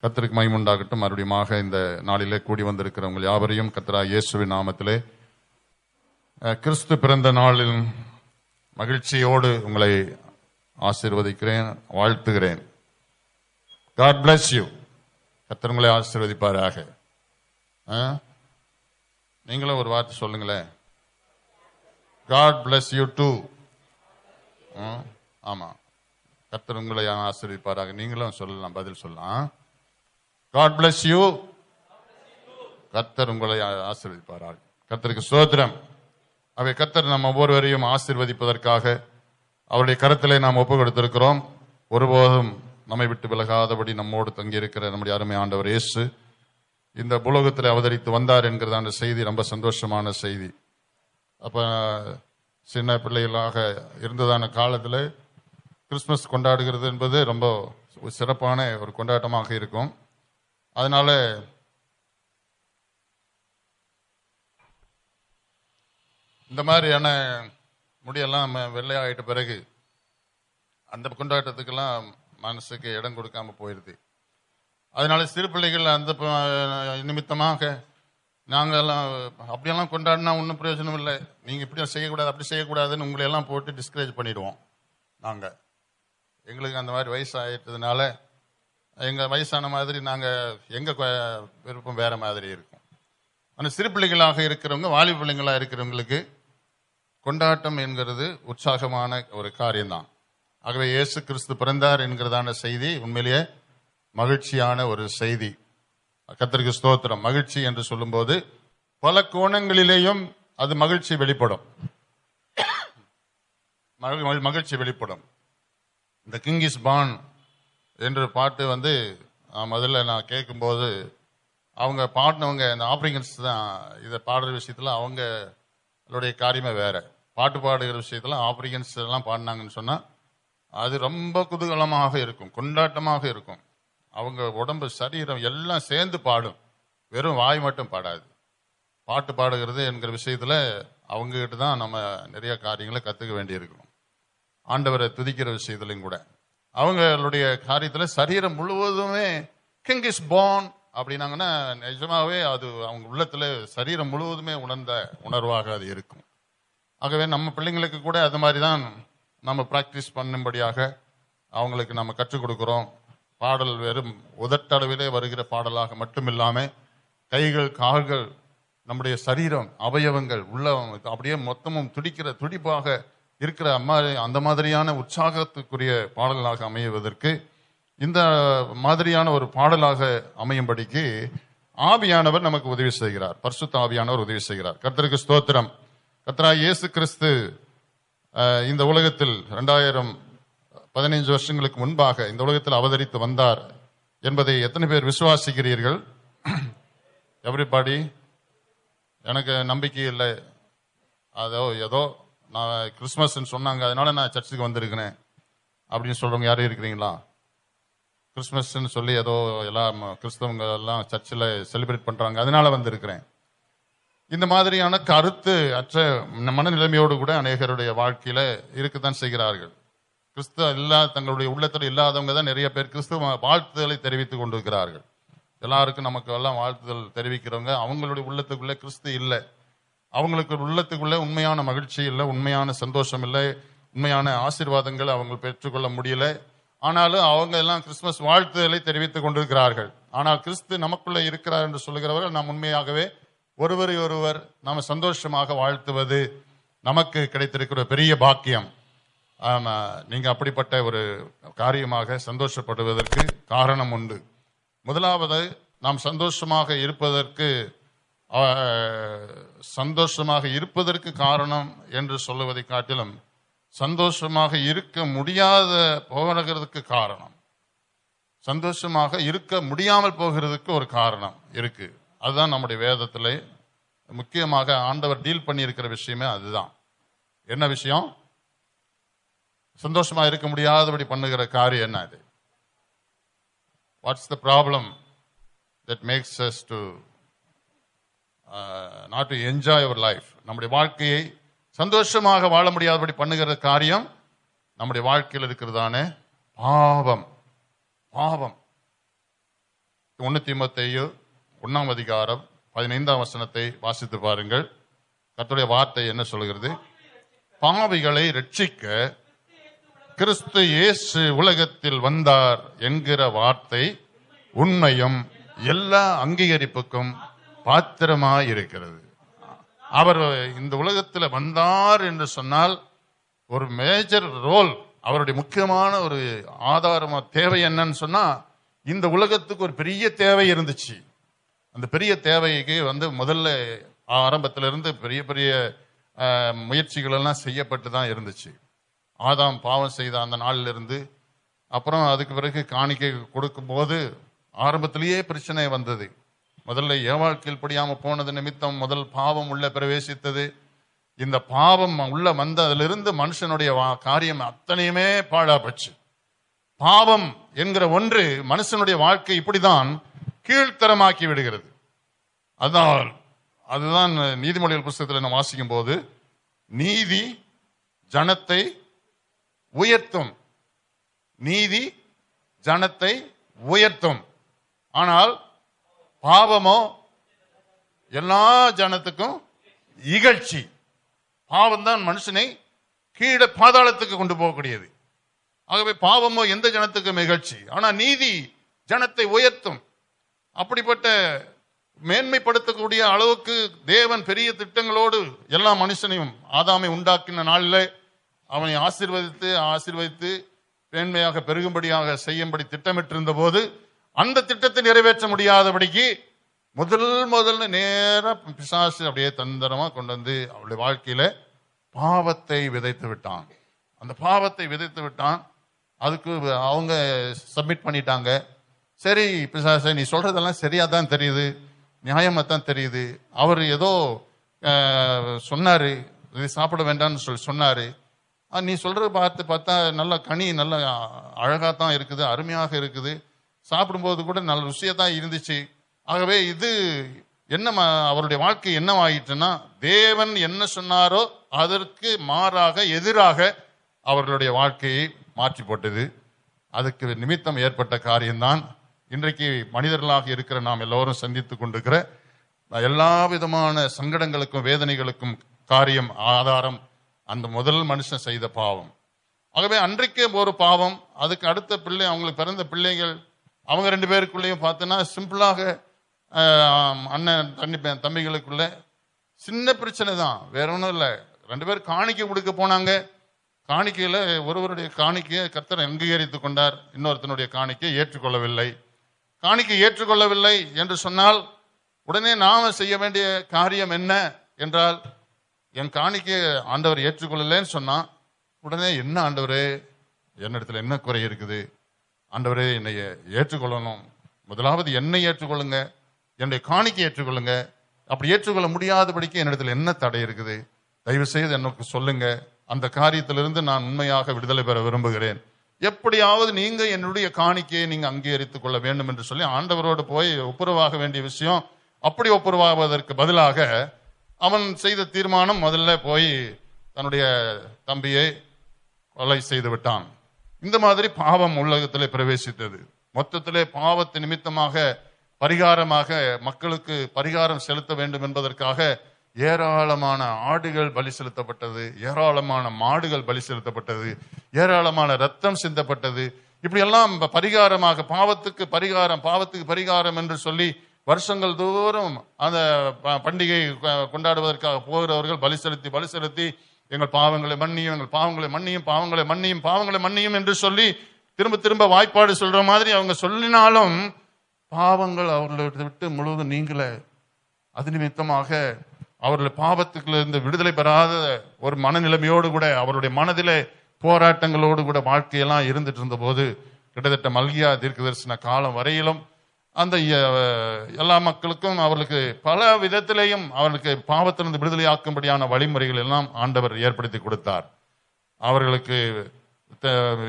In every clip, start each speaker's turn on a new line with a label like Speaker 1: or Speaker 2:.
Speaker 1: கர்த்தருக்கு மகிமை உண்டாகட்டும். மறுபடியும் இந்த நாளிலே கூடி வந்திருக்கிறவங்க யாவரையும் கர்த்தராகிய இயேசுவின் நாமத்திலே கிறிஸ்து பிறந்த நாளில் மகிழ்ச்சியோடு உங்களை ஆசீர்வதிக்கிறேன், வாழ்த்துகிறேன். God bless you. கர்த்தர் உங்களை ஆசீர்வதிப்பாராக. நீங்களும் ஒரு வார்த்தை சொல்லுங்களேன். God bless you too. ஆமா, கர்த்தர் உங்களை ஆசீர்வதிப்பாராக. நீங்களும் சொல்லலாம், பதில் சொல்லலாம். God bless you. கர்த்தர் உங்களை ஆசீர்வதிப்பாராக. கர்த்தருக்கு ஸ்தோத்திரம். அவை கர்த்தர் நம்ம ஒவ்வொருவரையும் ஆசீர்வதிப்பதற்காக அவருடைய கரத்திலே நாம் ஒப்பு கொடுத்திருக்கிறோம். ஒருபோதும் நம்மை விட்டு விலகாதபடி நம்மோடு தங்கியிருக்கிற நம்முடைய அருமை ஆண்டவர் இயேசு இந்த புலோகத்தில் அவதரித்து வந்தார் என்கிறதான செய்தி ரொம்ப சந்தோஷமான செய்தி. அப்ப சின்ன பிள்ளைகளாக இருந்ததான காலத்தில் கிறிஸ்துமஸ் கொண்டாடுகிறது என்பது ரொம்ப சிறப்பான ஒரு கொண்டாட்டமாக இருக்கும். அதனால இந்த மாதிரியான முடியெல்லாம் வெள்ளையாயிட்ட பிறகு அந்த கொண்டாட்டத்துக்கெல்லாம் மனசுக்கு இடம் கொடுக்காம போயிருது. அதனால சிறு பிள்ளைகள் அந்த நிமித்தமாக நாங்கெல்லாம் அப்படியெல்லாம் கொண்டாடினா ஒன்றும் பிரயோஜனம் இல்லை, நீங்க இப்படி செய்யக்கூடாது அப்படி செய்யக்கூடாதுன்னு உங்களை எல்லாம் போட்டு டிஸ்கரேஜ் பண்ணிடுவோம். எங்களுக்கு அந்த மாதிரி வயசு ஆயிட்டதுனால எங்க வயசான மாதிரி நாங்க எங்க விருப்பம் வேற மாதிரி இருக்கும். ஆனால் சிறு பிள்ளைகளாக இருக்கிறவங்க, வாலிப பிள்ளைகளாக இருக்கிறவங்களுக்கு கொண்டாட்டம் என்கிறது உற்சாகமான ஒரு காரியம்தான். ஆகவே இயேசு கிறிஸ்து பிறந்தார் என்கிறதான செய்தி உண்மையிலேயே மகிழ்ச்சியான ஒரு செய்தி. கர்த்தருக்கு ஸ்தோத்திரம். மகிழ்ச்சி என்று சொல்லும்போது பல கோணங்களிலேயும் அது மகிழ்ச்சி வெளிப்படும். மகிழ்ச்சி வெளிப்படும். இந்த கிங் இஸ் பார்ன் என்ற பாட்டு முதல்ல நான் கேட்கும்போது அவங்க பாடினவங்க இந்த ஆப்பிரிக்கன்ஸ் தான். இதை பாடுற விஷயத்துல அவங்களுடைய காரியமே வேற. பாட்டு பாடுகிற விஷயத்துல ஆப்பிரிக்கன்ஸ் எல்லாம் பாடினாங்கன்னு சொன்னா அது ரொம்ப குதூகலமாக இருக்கும், கொண்டாட்டமாக இருக்கும். அவங்க உடம்பு சரீரம் எல்லாம் சேர்ந்து பாடும், வெறும் வாய் மட்டும் பாடாது. பாட்டு பாடுகிறது என்கிற விஷயத்துல அவங்க கிட்ட தான் நம்ம நிறைய காரியங்களை கத்துக்க வேண்டியிருக்கிறோம். ஆண்டவரை துதிக்கிற விஷயத்துலையும் கூட அவங்களுடைய காரியத்துல சரீரம் முழுவதுமே கிங் இஸ் பார்ன் அப்படின்னாங்கன்னா நிஜமாவே அது அவங்க உள்ளத்துல சரீரம் முழுவதுமே உணர்ந்த உணர்வாக அது இருக்கும். ஆகவே நம்ம பிள்ளைங்களுக்கு கூட அது மாதிரி தான் நம்ம பிராக்டிஸ் பண்ணும்படியாக அவங்களுக்கு நம்ம கற்றுக் கொடுக்கிறோம். பாடல் வெறும் உதட்டளவிலே வருகிற பாடலாக மட்டுமில்லாம கைகள், கால்கள், நம்முடைய சரீரம், அவயவங்கள் உள்ள அப்படியே மொத்தமும் துடிக்கிற துடிப்பாக இருக்கிற அந்த மாதிரியான உற்சாகத்துக்குரிய பாடலாக அமைவதற்கு இந்த மாதிரியான ஒரு பாடலாக அமையும்படிக்கு ஆவியானவர் நமக்கு உதவி செய்கிறார். பரிசுத்த ஆவியானவர் உதவி செய்கிறார். கர்த்தருக்கு ஸ்தோத்திரம். கர்த்தராகிய இயேசு கிறிஸ்து இந்த உலகத்தில் 2015 வருஷங்களுக்கு முன்பாக இந்த உலகத்தில் அவதரித்து வந்தார் என்பதை எத்தனை பேர் விசுவாசிக்கிறீர்கள்? எவ்ரிபாடி? எனக்கு நம்பிக்கை இல்லை. ஏதோ நான் கிறிஸ்துமஸ் சொன்னாங்க அதனால நான் சர்ச்சுக்கு வந்திருக்கிறேன் அப்படின்னு சொல்றவங்க யாரும் இருக்கிறீங்களா? கிறிஸ்துமஸ் சொல்லி ஏதோ எல்லாம் கிறிஸ்தவங்க எல்லாம் சர்ச்சில் செலிப்ரேட் பண்றாங்க அதனால வந்திருக்கிறேன். இந்த மாதிரியான கருத்து அற்ற மனநிலைமையோடு கூட அநேகருடைய வாழ்க்கையில இருக்குதான் செய்கிறார்கள். கிறிஸ்துவ தங்களுடைய உள்ளத்தில் இல்லாதவங்க தான் நிறைய பேர் கிறிஸ்துவ வாழ்த்துதலை தெரிவித்துக் கொண்டிருக்கிறார்கள். எல்லாருக்கும் நமக்கு எல்லாம் வாழ்த்துதல் தெரிவிக்கிறவங்க அவங்களுடைய உள்ளத்துக்குள்ள கிறிஸ்து இல்லை, அவங்களுக்கு உள்ளத்துக்குள்ள உண்மையான மகிழ்ச்சி இல்லை, உண்மையான சந்தோஷம் இல்லை, உண்மையான ஆசீர்வாதங்கள் அவங்க பெற்றுக்கொள்ள முடியல. ஆனாலும் அவங்க எல்லாம் கிறிஸ்துமஸ் வாழ்த்துதலை தெரிவித்துக் கொண்டிருக்கிறார்கள். ஆனால் கிறிஸ்து நமக்குள்ள இருக்கிறார் என்று சொல்லுகிறவர்கள் நாம் உண்மையாகவே ஒருவரை ஒருவர் நாம சந்தோஷமாக வாழ்த்துவது நமக்கு கிடைத்திருக்கிற பெரிய பாக்கியம். ஆமா, நீங்க அப்படிப்பட்ட ஒரு காரியமாக சந்தோஷப்படுவதற்கு காரணம் உண்டு. முதலாவது, நாம் சந்தோஷமாக இருப்பதற்கு காரணம் என்று சொல்லுவதை காட்டிலும் சந்தோஷமாக இருக்க முடியாத போகிறதுக்கு காரணம், சந்தோஷமாக இருக்க முடியாமல் போகிறதுக்கு ஒரு காரணம் இருக்கு. அதுதான் நம்முடைய வேதத்துல முக்கியமாக ஆண்டவர் டீல் பண்ணி இருக்கிற விஷயமே அதுதான். என்ன விஷயம்? சந்தோஷமா இருக்க முடியாதபடி பண்ணுகிற காரியம் என்ன? அது what's the problem that makes us to not to enjoy our life? நம்முடைய வாழ்க்கையை சந்தோஷமாக வாழ முடியாதபடி பண்ணுகிற காரியம் நம்முடைய வாழ்க்கையில் இருக்கிறதான பாவம். பாவம் 1 தீமோத்தேயு 1ஆம் அதிகாரம் 15ஆம் வசனத்தை வாசித்து பாருங்கள். கர்த்தருடைய வார்த்தை என்ன சொல்கிறது? பாவிகளை ரட்சிக்க கிறிஸ்து இயேசு உலகத்தில் வந்தார் என்கிற வார்த்தை உண்மையும் எல்லா அங்கீகரிப்புக்கும் பாத்திரமாய் இருக்கிறது. அவர் இந்த உலகத்தில் வந்தார் என்று சொன்னால் ஒரு மேஜர் ரோல், அவருடைய முக்கியமான ஒரு ஆதாரமா தேவை என்னன்னு சொன்னா, இந்த உலகத்துக்கு ஒரு பெரிய தேவை இருந்துச்சு. அந்த பெரிய தேவைக்கு முதல்ல ஆரம்பத்திலிருந்து பெரிய பெரிய முயற்சிகள் எல்லாம் செய்யப்பட்டு தான் இருந்துச்சு. ஆதாம் பாவம் செய்த அந்த நாளில் இருந்து அப்புறம் அதுக்கு பிறகு காணிக்கை கொடுக்கும் போது ஆரம்பத்திலேயே பிரச்சனை வந்தது. முதல்ல ஏவாள் கீழ்ப்படியாம போனது நிமித்தம் முதல் பாவம் உள்ள பிரவேசித்தது. இந்த பாவம் உள்ள வந்ததிலிருந்து மனுஷனுடைய காரியம் அத்தனையுமே பாழாப்பச்சு. பாவம் என்கிற ஒன்று மனுஷனுடைய வாழ்க்கை இப்படிதான் கீழ்த்தரமாக்கி விடுகிறது. அதுதான் நீதிமொழிகள் புத்தகத்தில் நான் வாசிக்கும் போது, நீதி ஜனத்தை உயர்த்தும், நீதி ஜனத்தை உயர்த்தும், ஆனால் பாவமோ எல்லா ஜனத்துக்கும் இகழ்ச்சி. பாவம் தான் மனுஷனை கீழே பாதாளத்துக்கு கொண்டு போகக்கூடியது. ஆகவே பாவமோ எந்த ஜனத்துக்கும் இகழ்ச்சி, ஆனா நீதி ஜனத்தை உயர்த்தும். அப்படிப்பட்ட மேன்மைப்படுத்தக்கூடிய அளவுக்கு தேவன் பெரிய திட்டங்களோடு எல்லா மனுஷனையும் ஆதாமை உண்டாக்கின நாளில் அவனை ஆசீர்வதித்து மேன்மையாக பெருகும்படியாக செய்யும்படி திட்டமிட்டிருந்த போது அந்த திட்டத்தை நிறைவேற்ற முடியாதபடிக்கு முதல்ல நேர பிசாசு அப்படியே தந்திரமா கொண்டு வந்து அவளுடைய வாழ்க்கையில பாவத்தை விதைத்து விட்டான். அந்த பாவத்தை விதைத்து விட்டான். அதுக்கு அவங்க சப்மிட் பண்ணிட்டாங்க. சரி பிசாசை, நீ சொல்றதெல்லாம் சரியா தான் தெரியுது, நியாயமா தான் தெரியுது. அவர் ஏதோ சொன்னாரு, இது சாப்பிட வேண்டாம்னு சொன்னாரு. நீ சொல்றது பார்த்தா நல்ல கனி நல்ல அழகா தான் இருக்குது, அருமையாக இருக்குது, சாப்பிடும்போது கூட நல்ல ருசியா தான் இருந்துச்சு. ஆகவே இது என்ன, அவருடைய வாழ்க்கை என்னவாயிட்டுன்னா, தேவன் என்ன சொன்னாரோ அதற்கு மாறாக எதிராக அவர்களுடைய வாழ்க்கையை மாற்றி போட்டது. அதுக்கு நிமித்தம் ஏற்பட்ட காரியம்தான் இன்றைக்கு மனிதர்களாக இருக்கிற நாம் எல்லோரும் சந்தித்துக் கொண்டிருக்கிற எல்லா விதமான சங்கடங்களுக்கும் வேதனைகளுக்கும் காரியம் ஆதாரம் அந்த முதல் மனுஷன் செய்த பாவம். ஆகவே அன்றைக்கே ஒரு பாவம். அதுக்கு அடுத்த பிள்ளை, அவங்களுக்கு பிறந்த பிள்ளைகள், அவங்க 2 பேருக்குள்ளேயும் பார்த்தோன்னா சிம்பிளாக அண்ணன் தம்பிகளுக்குள்ள சின்ன பிரச்சனை தான், வேற ஒன்றும் இல்லை. 2 பேர் காணிக்கை கொடுக்க போனாங்க. காணிக்கையில ஒருவருடைய காணிக்கையை கர்த்தர் அங்கீகரித்துக் கொண்டார், இன்னொருத்தனுடைய காணிக்கையை ஏற்றுக்கொள்ளவில்லை. காணிக்கை ஏற்றுக்கொள்ளவில்லை என்று சொன்னால் உடனே நாம செய்ய வேண்டிய காரியம் என்ன என்றால், என் காணிக்கை ஆண்டவர் ஏற்றுக்கொள்ளலன்னு சொன்னா உடனே, என்ன ஆண்டவரே, என்னிடத்துல என்ன குறை இருக்குது, ஆண்டவரே என்னை ஏற்றுக்கொள்ளணும், முதலாவது என்னை ஏற்றுக்கொள்ளுங்க, என்னுடைய காணிக்கை ஏற்றுக்கொள்ளுங்க. அப்படி ஏற்றுக்கொள்ள முடியாதபடிக்கு என்னிடத்துல என்ன தடை இருக்குது, தயவு செய்து எனக்கு சொல்லுங்க, அந்த காரியத்திலிருந்து நான் உண்மையாக விடுதலை பெற விரும்புகிறேன், எப்படியாவது நீங்க என்னுடைய காணிக்கையை நீங்க அங்கீகரித்துக் கொள்ள வேண்டும் என்று சொல்லி ஆண்டவரோடு போய் ஒப்புரவாக வேண்டிய விஷயம். அப்படி ஒப்புரவாவதற்கு பதிலாக அவன் செய்த தீர்மானம், முதல்ல போய் தன்னுடைய தம்பியை கொலை செய்து விட்டான். இந்த மாதிரி பாவம் உலகத்திலே பிரவேசித்தது. மொத்தத்திலே பாவத்து நிமித்தமாக பரிகாரமாக மக்களுக்கு பரிகாரம் செலுத்த வேண்டும் என்பதற்காக ஏராளமான ஆடுகள் பலி செலுத்தப்பட்டது, ஏராளமான மாடுகள் பலி செலுத்தப்பட்டது, ஏராளமான ரத்தம் சிந்தப்பட்டது. இப்படி எல்லாம் பரிகாரமாக பாவத்துக்கு பரிகாரம் என்று சொல்லி வருஷங்கள் தோறும் அந்த பண்டிகை கொண்டாடுவதற்காக போகிறவர்கள் பலி செலுத்தி எங்கள் பாவங்களை மன்னியும் என்று சொல்லி திரும்ப வாய்ப்பாடு சொல்ற மாதிரி அவங்க சொல்லினாலும் பாவங்கள் அவர்களை விட்டு முழுவதும் நீங்கள. அது நிமித்தமாக அவர்கள் பாவத்துக்குள்ள இருந்து விடுதலை பெறாத ஒரு மனநிலைமையோடு கூட, அவருடைய மனதிலே போராட்டங்களோடு கூட வாழ்க்கையெல்லாம் இருந்துட்டு இருந்த போது, கிட்டத்தட்ட மல்கியா தீர்க்கதரிசன காலம் வரையிலும் அந்த எல்லா மக்களுக்கும் அவர்களுக்கு பல விதத்திலேயும் அவர்களுக்கு பாவத்திலிருந்து விடுதலை ஆக்கும்படியான வழிமுறைகள் எல்லாம் ஆண்டவர் ஏற்படுத்தி கொடுத்தார். அவர்களுக்கு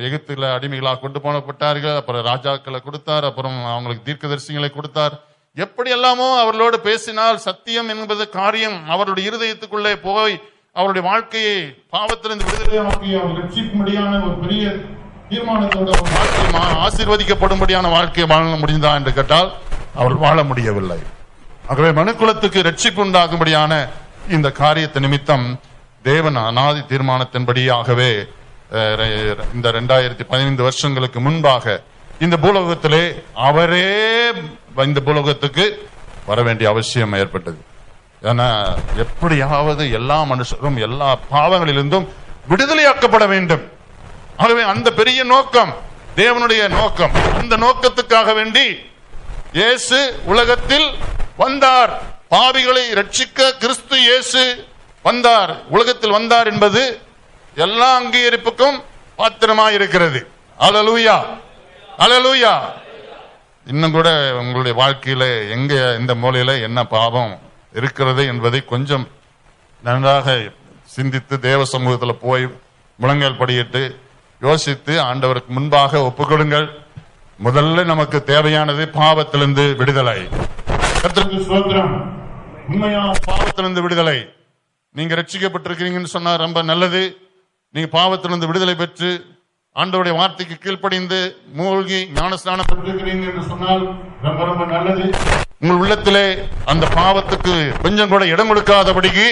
Speaker 1: எகிப்துல அடிமைகளாக கொண்டு போனப்பட்டார்கள், அப்புறம் ராஜாக்களை கொடுத்தார், அப்புறம் அவங்களுக்கு தீர்க்கதரிசிகளை கொடுத்தார். எப்படி எல்லாமோ அவர்களோடு பேசினால் சத்தியம் என்பது காரியம் அவருடைய இருதயத்துக்குள்ளே போய் அவருடைய வாழ்க்கையை பாவத்திலிருந்து விடுதலையாக்கி அவர் ரட்சிக்கும்படியான ஒரு பெரிய தீர்மானத்தோட வாழ்க்கை ஆசீர்வதிக்கப்படும்படியான வாழ்க்கையை வாழ முடிந்தா என்று கேட்டால் அவள் வாழ முடியவில்லை. ஆகவே மனுக்குலத்துக்கு ரட்சிப்பு உண்டாகும்படியான இந்த காரியத்தை நிமித்தம் தேவன் அநாதி தீர்மானத்தின்படியாகவே இந்த 2015 வருஷங்களுக்கு முன்பாக இந்த பூலோகத்திலே அவரே இந்த பூலோகத்துக்கு வர வேண்டிய அவசியம் ஏற்பட்டது. ஏன்னா எப்படியாவது எல்லா மனுஷரும் எல்லா பாவங்களிலிருந்தும் விடுதலையாக்கப்பட வேண்டும். ஆகவே அந்த பெரிய நோக்கம் தேவனுடைய நோக்கம். அந்த நோக்கத்துக்காக வேண்டி இயேசு உலகத்தில் வந்தார். பாவிகளை ரட்சிக்க கிறிஸ்து இயேசு வந்தார், உலகத்தில் வந்தார் என்பது எல்லா அங்கீகரிப்புக்கும் பாத்திரமாயிருக்கிறது. அல்லேலூயா, அல்லேலூயா. இன்னும் கூட உங்களுடைய வாழ்க்கையில எங்க இந்த மூலையில என்ன பாவம் இருக்கிறது என்பதை கொஞ்சம் நன்றாக சிந்தித்து தேவ சமூகத்தில் போய் முழங்கால் படியிட்டு யோசித்து ஆண்டவருக்கு முன்பாக ஒப்புக்கொடுங்கள். முதல்ல நமக்கு தேவையானது பாவத்திலிருந்து விடுதலை. கர்த்தருக்கு ஸ்தோத்திரம். உண்மையான பாவத்திலிருந்து விடுதலை. நீங்க ரட்சிக்கப்பட்டிருக்கிறீங்கன்னு சொன்னா ரொம்ப நல்லது. நீங்க பாவத்திலிருந்து விடுதலை பெற்று ஆண்டவருடைய வார்த்தைக்கு கீழ்ப்படிந்து மூழ்கி ஞானஸ்நானம் பெற்றிருக்கிறீங்க என்று சொன்னால் ரொம்ப ரொம்ப நல்லது. உங்கள் உள்ளத்திலே அந்த பாவத்துக்கு கொஞ்சம் கூட இடம் கொடுக்காதபடிக்கு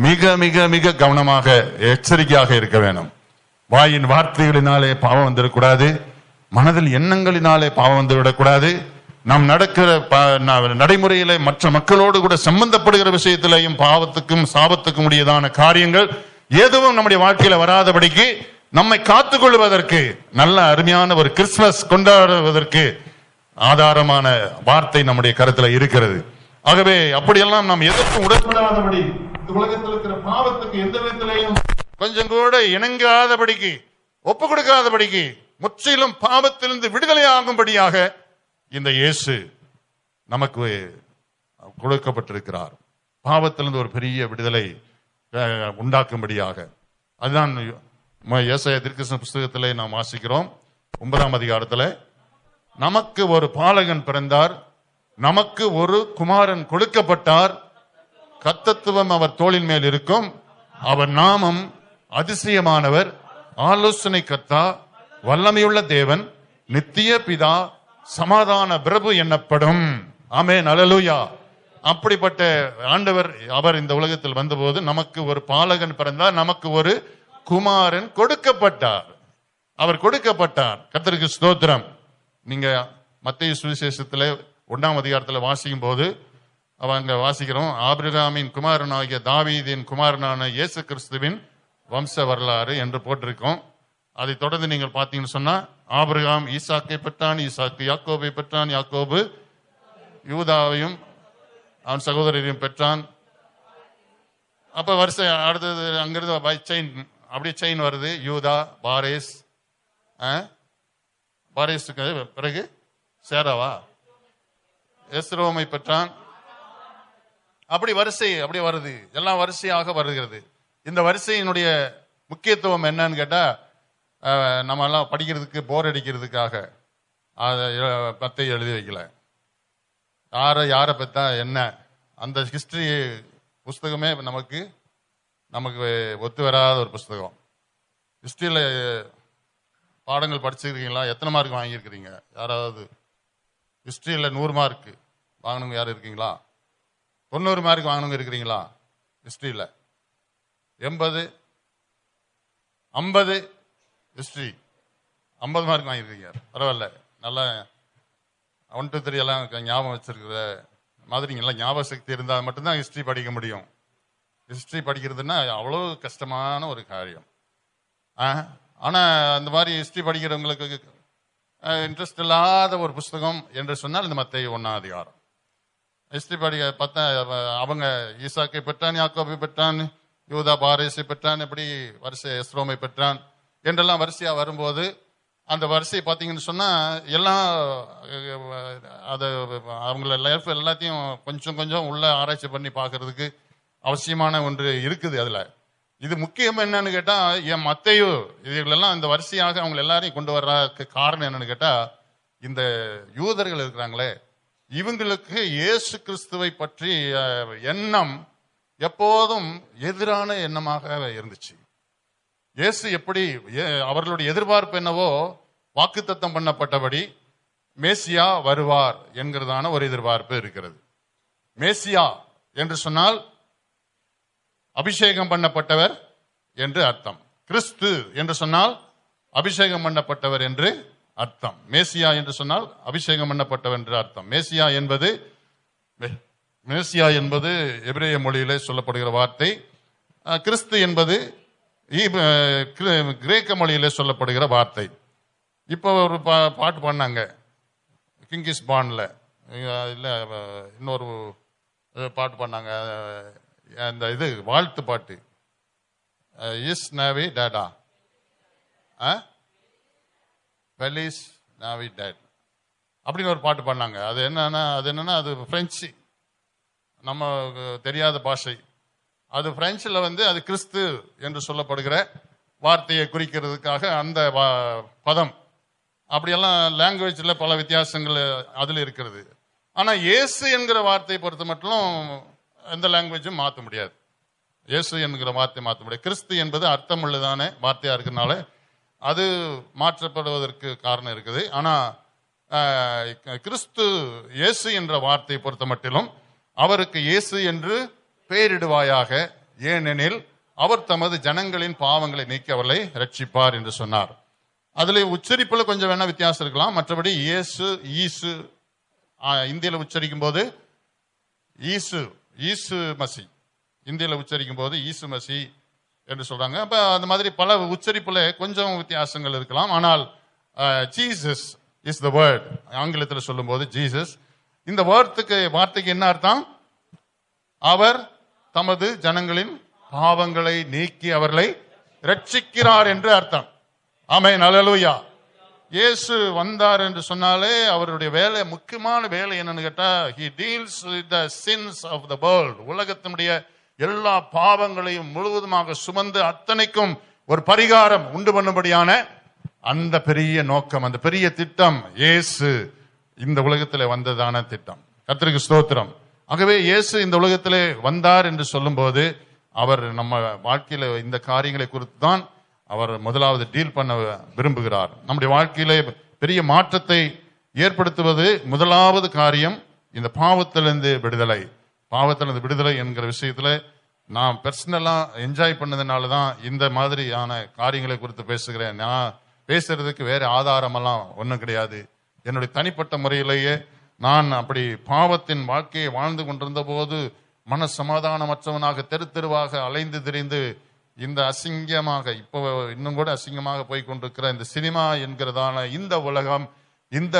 Speaker 1: மிக மிக மிக கவனமாக எச்சரிக்கையாக இருக்க வேணும். வாயின் வார்த்தைகளினாலே பாவம் வந்துடக்கூடாது. மனதில் எண்ணங்களினாலே பாவம் வந்துவிடக்கூடாது. நாம் நடக்கிற நடைமுறையிலே மற்ற மக்களோடு கூட சம்பந்தப்படுகிற விஷயத்திலேயும் பாவத்துக்கும் சாபத்துக்கும் உடையதான காரியங்கள் எதுவும் நம்முடைய வாழ்க்கையில வராதபடிக்கு நம்மை காத்துக் கொள்வதற்கு நல்ல அருமையான ஒரு கிறிஸ்துமஸ் கொண்டாடுவதற்கு ஆதாரமான வார்த்தை நம்முடைய கருத்துல இருக்கிறது. ஆகவே அப்படியெல்லாம் நாம் எதற்கும் உடன்படாதபடி இந்த உலகத்தில் இருக்கிற பாவத்துக்கு எந்த விதத்திலையும் கொஞ்சம் கூட இணங்காதபடிக்கு ஒப்பு கொடுக்காதபடிக்கு முற்றிலும் பாவத்திலிருந்து விடுதலை ஆகும்படியாக இந்த இயேசு நமக்கு கொடுக்கப்பட்டிருக்கிறார். பாவத்திலிருந்து ஒரு பெரிய விடுதலை உண்டாக்கும்படியாக. அதுதான் ஏசாயா தீர்க்கதரிசன புஸ்தகத்திலே நாம் வாசிக்கிறோம். 9ஆம் அதிகாரத்தில் நமக்கு ஒரு பாலகன் பிறந்தார், நமக்கு ஒரு குமாரன் கொடுக்கப்பட்டார், கர்த்தத்துவம் அவர் தோளின் மேல் இருக்கும், அவர் நாமம் அதிசயமானவர், ஆலோசனை கர்த்தா, வல்லமையுள்ள தேவன், நித்திய பிதா, சமாதான பிரபு என்னப்படும். ஆமென், அல்லேலூயா. அப்படிப்பட்ட ஆண்டவர் அவர் இந்த உலகத்தில் வந்தபோது நமக்கு ஒரு பாலகன் பிறந்தார், நமக்கு ஒரு குமாரன் கொடுக்கப்பட்டார். அவர் கொடுக்கப்பட்டார். கர்த்தருக்கு ஸ்தோத்திரம். நீங்க மத்தேயு சுவிசேஷத்திலே 1ஆம் அதிகாரத்தில் வாசிக்கும் போது அவங்க வாசிக்கிறோம், ஆபிரகாமின் குமாரனாகிய தாவீதின் குமாரனான இயேசு கிறிஸ்துவின் வம்ச வரலாறு என்று போட்டிருக்கோம். அதை தொடர்ந்து நீங்கள் பார்த்தீங்கன்னு சொன்னா ஆபிரகாம் ஈசாக்கை பெற்றான், ஈசாக்கு யாக்கோபை பெற்றான், யாக்கோபு யூதாவையும் அவன் சகோதரரையும் பெற்றான். அப்ப வரிசை அடுத்தது அங்கிருந்து செயின், அப்படியே செயின் வருது. யூதா, பாரேஸ், பாரேஸுக்கு பிறகு சேராவா, எஸ்ரோமை பெற்றான். அப்படி வரிசை அப்படியே வருது, எல்லாம் வரிசையாக வருகிறது. இந்த வரிசையினுடைய முக்கியத்துவம் என்னன்னு கேட்டா, நம்ம எல்லாம் படிக்கிறதுக்கு போர் அடிக்கிறதுக்காக பத்தை எழுதி வைக்கல. யாரை பெற்றா என்ன, அந்த ஹிஸ்டரி புஸ்தகமே நமக்கு ஒத்து வராத ஒரு புஸ்தகம். ஹிஸ்டரியில் பாடங்கள் படிச்சிருக்கீங்களா? எத்தனை மார்க் வாங்கியிருக்கிறீங்க? யாராவது ஹிஸ்டரியில் 100 மார்க் வாங்கணுங்க யாரும் இருக்கீங்களா? 90 மார்க் வாங்கணுங்க இருக்கிறீங்களா? ஹிஸ்டரியில் 80, 50 ஹிஸ்டரி 50 மார்க் வாங்கியிருக்கீங்க. பரவாயில்ல, நல்லா 1 2 3 எல்லாம் ஞாபகம் வச்சிருக்கிற மாதிரி எல்லாம் ஞாபக சக்தி இருந்தால் மட்டும்தான் ஹிஸ்டரி படிக்க முடியும். ஹிஸ்டரி படிக்கிறதுன்னா அவ்வளோ கஷ்டமான ஒரு காரியம். ஆனால் அந்த மாதிரி ஹிஸ்டரி படிக்கிறவங்களுக்கு இன்ட்ரெஸ்ட் இல்லாத ஒரு புஸ்தகம் என்று சொன்னால் இந்த மத்தேயு 1ஆம் அதிகாரம். ஹிஸ்டரி படிக்க பார்த்தா அவங்க ஈசாக்கை பெற்றான், யாக்கோபை பெற்றான், யூதா பாரேஸை பெற்றான், எப்படி வரிசை எஸ்ரோமை பெற்றான் என்றெல்லாம் வரிசையா வரும்போது அந்த வரிசையை பார்த்தீங்கன்னு சொன்னா எல்லாம் அது அவங்கள லைஃப் எல்லாத்தையும் கொஞ்சம் கொஞ்சம் உள்ள ஆராய்ச்சி பண்ணி பார்க்கறதுக்கு அவசியமான ஒன்று இருக்குது. அதுல இது முக்கியம் என்னன்னு கேட்டா, என் மத்தேயு இதுகளெல்லாம் இந்த வரிசையாக அவங்க எல்லாரையும் கொண்டு வர்றதுக்கு காரணம் என்னன்னு கேட்டா, இந்த யூதர்கள் இருக்கிறாங்களே இவங்களுக்கு இயேசு கிறிஸ்துவை பற்றி எண்ணம் எப்போதும் எதிரான எண்ணமாக இருந்துச்சு. இயேசு எப்படி அவர்களுடைய எதிர்பார்ப்பு என்னவோ வாக்குத்தத்தம் பண்ணப்பட்டபடி மேசியா வருவார் என்கிறதான ஒரு எதிர்பார்ப்பு இருக்கிறது. மேசியா என்று சொன்னால் அபிஷேகம் பண்ணப்பட்டவர் என்று அர்த்தம். கிறிஸ்து என்று சொன்னால் அபிஷேகம் பண்ணப்பட்டவர் என்று அர்த்தம். மேசியா என்று சொன்னால் அபிஷேகம் பண்ணப்பட்டவர் என்று அர்த்தம். மேசியா என்பது எபிரேய மொழியிலே சொல்லப்படுகிற வார்த்தை. கிறிஸ்து என்பது கிரேக்க மொழியிலே சொல்லப்படுகிற வார்த்தை. இப்போ ஒரு பாட்டு பாடினாங்க கிங்கிஸ் பான்ல, இல்லை இன்னொரு பாட்டு பாடினாங்க, அந்த இது வாழ்த்து பாட்டு, is Navi data Belize Navi date அப்படின்னு ஒரு பாட்டு பாடினாங்க. அது என்னன்னா அது பிரெஞ்சு, நம்ம தெரியாத பாஷை. அது பிரெஞ்சில் அது கிறிஸ்து என்று சொல்லப்படுகிற வார்த்தையை குறிக்கிறதுக்காக அந்த பதம். அப்படியெல்லாம் லாங்குவேஜில் பல வித்தியாசங்கள் அதில் இருக்கிறது. ஆனால் இயேசு என்கிற வார்த்தையை பொறுத்த மட்டும் எந்த லாங்குவேஜும் மாற்ற முடியாது. இயேசு என்கிற வார்த்தை மாற்ற முடியாது. கிறிஸ்து என்பது அர்த்தம் உள்ளதான வார்த்தையா இருக்கிறதுனால அது மாற்றப்படுவதற்கு காரணம் இருக்குது. ஆனால் கிறிஸ்து இயேசு என்ற வார்த்தையை பொறுத்த மட்டிலும் அவருக்கு இயேசு என்று பெயரிடுவாயாக, ஏனெனில் அவர் தமது ஜனங்களின் பாவங்களை நீக்கி அவர்களை ரட்சிப்பார் என்று சொன்னார். அதுல உச்சரிப்புல கொஞ்சம் வேணா வித்தியாசம் இருக்கலாம். மற்றபடி இயேசு ஈசு இந்தியில உச்சரிக்கும் போது ஈசு மசி, இந்தியில உச்சரிக்கும் போது ஈசு மசி என்று சொல்றாங்க. அப்ப அந்த மாதிரி பல உச்சரிப்புல கொஞ்சம் வித்தியாசங்கள் இருக்கலாம். ஆனால் ஜீசஸ் இஸ் த வேர்ட், ஆங்கிலத்தில் சொல்லும் போது ஜீசஸ். இந்த வார்த்தைக்கு என்ன அர்த்தம்? அவர் தமது ஜனங்களின் பாவங்களை நீக்கி அவர்களை ரட்சிக்கிறார் என்று அர்த்தம். ஆமென், அல்லேலூயா. இயேசு வந்தார் என்று சொன்னாலே அவருடைய வேலை, முக்கியமான வேலை என்னன்னு கேட்டா, he deals with the sins of the world. உலகத்தினுடைய எல்லா பாவங்களையும் முழுவதுமாக சுமந்து அத்தனைக்கும் ஒரு பரிகாரம் உண்டு பண்ணும்படியான அந்த பெரிய நோக்கம், அந்த பெரிய திட்டம் இயேசு இந்த உலகத்திலே வந்ததான திட்டம். கர்த்தருக்கு ஸ்தோத்திரம். ஆகவே இயேசு இந்த உலகத்திலே வந்தார் என்று சொல்லும் போது அவர் நம்ம வாழ்க்கையில இந்த காரியங்களை குறித்து தான் அவர் முதலாவது டீல் பண்ண விரும்புகிறார். நம்முடைய வாழ்க்கையிலே பெரிய மாற்றத்தை ஏற்படுத்துவது முதலாவது காரியம் இந்த பாவத்திலிருந்து விடுதலை. பாவத்திலிருந்து விடுதலை என்கிற விஷயத்துல நான் பர்சனலா என்ஜாய் பண்ணதுனால தான் இந்த மாதிரியான காரியங்களை குறித்து பேசுகிறேன். நான் பேசுறதுக்கு வேற ஆதாரமெல்லாம் ஒன்றும் கிடையாது. என்னுடைய தனிப்பட்ட முறையிலேயே நான் அப்படி பாவத்தின் வாழ்க்கையை வாழ்ந்து கொண்டிருந்த போது மன சமாதானமற்றவனாக தெரு தெருவாக அலைந்து திரிந்து இந்த அசிங்கமாக, இப்போ இன்னும் கூட அசிங்கமாக போய் கொண்டிருக்கிற இந்த சினிமா என்கிறதான இந்த உலகம், இந்த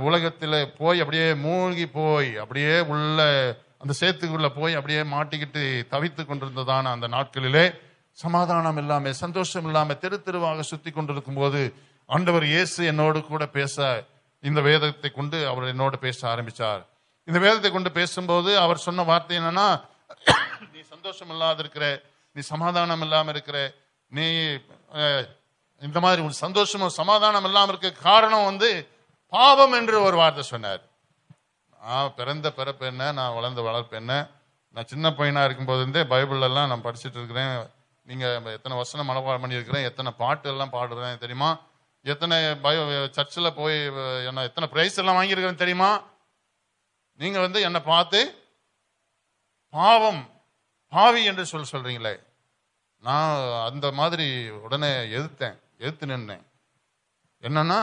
Speaker 1: உலகத்தில் போய் அப்படியே மூழ்கி போய் அப்படியே உள்ள அந்த சேத்துக்குள்ள போய் அப்படியே மாட்டிக்கிட்டு தவித்து கொண்டிருந்ததான அந்த நாட்களிலே சமாதானம் இல்லாம சந்தோஷம் இல்லாம தெரு தெருவாக சுத்தி கொண்டிருக்கும் போது ஆண்டவர் இயேசு என்னோடு கூட பேச, இந்த வேதத்தை கொண்டு அவர் என்னோடு பேச ஆரம்பிச்சார். இந்த வேதத்தை கொண்டு பேசும்போது அவர் சொன்ன வார்த்தை என்னன்னா, நீ சந்தோஷம் இல்லாத இருக்கிற, நீ சமாதானம் இல்லாம இருக்கிற, நீ இந்த மாதிரி ஒரு சந்தோஷமும் சமாதானம் இல்லாம இருக்க காரணம் பாவம் என்று ஒரு வார்த்தை சொன்னார். நான் பிறந்த பிறப்பு என்ன, நான் வளர்ந்த வளர்ப்பு என்ன, நான் சின்ன பையனா இருக்கும்போது இருந்தே பைபிள் எல்லாம் நான் படிச்சுட்டு இருக்கிறேன். நீங்க எத்தனை வசனம் மனப்பாடம் பண்ணியிருக்கிறேன், எத்தனை பாட்டு எல்லாம் பாடுறேன் தெரியுமா, எத்தனை சர்ச்சில் போய் என்ன எத்தனை பிரைஸ் எல்லாம் வாங்கியிருக்கிறேன் தெரியுமா. நீங்க என்னை பார்த்து பாவி என்று சொல்றீங்களே. நான் அந்த மாதிரி உடனே எதிர்த்து நின்னேன். என்னன்னா,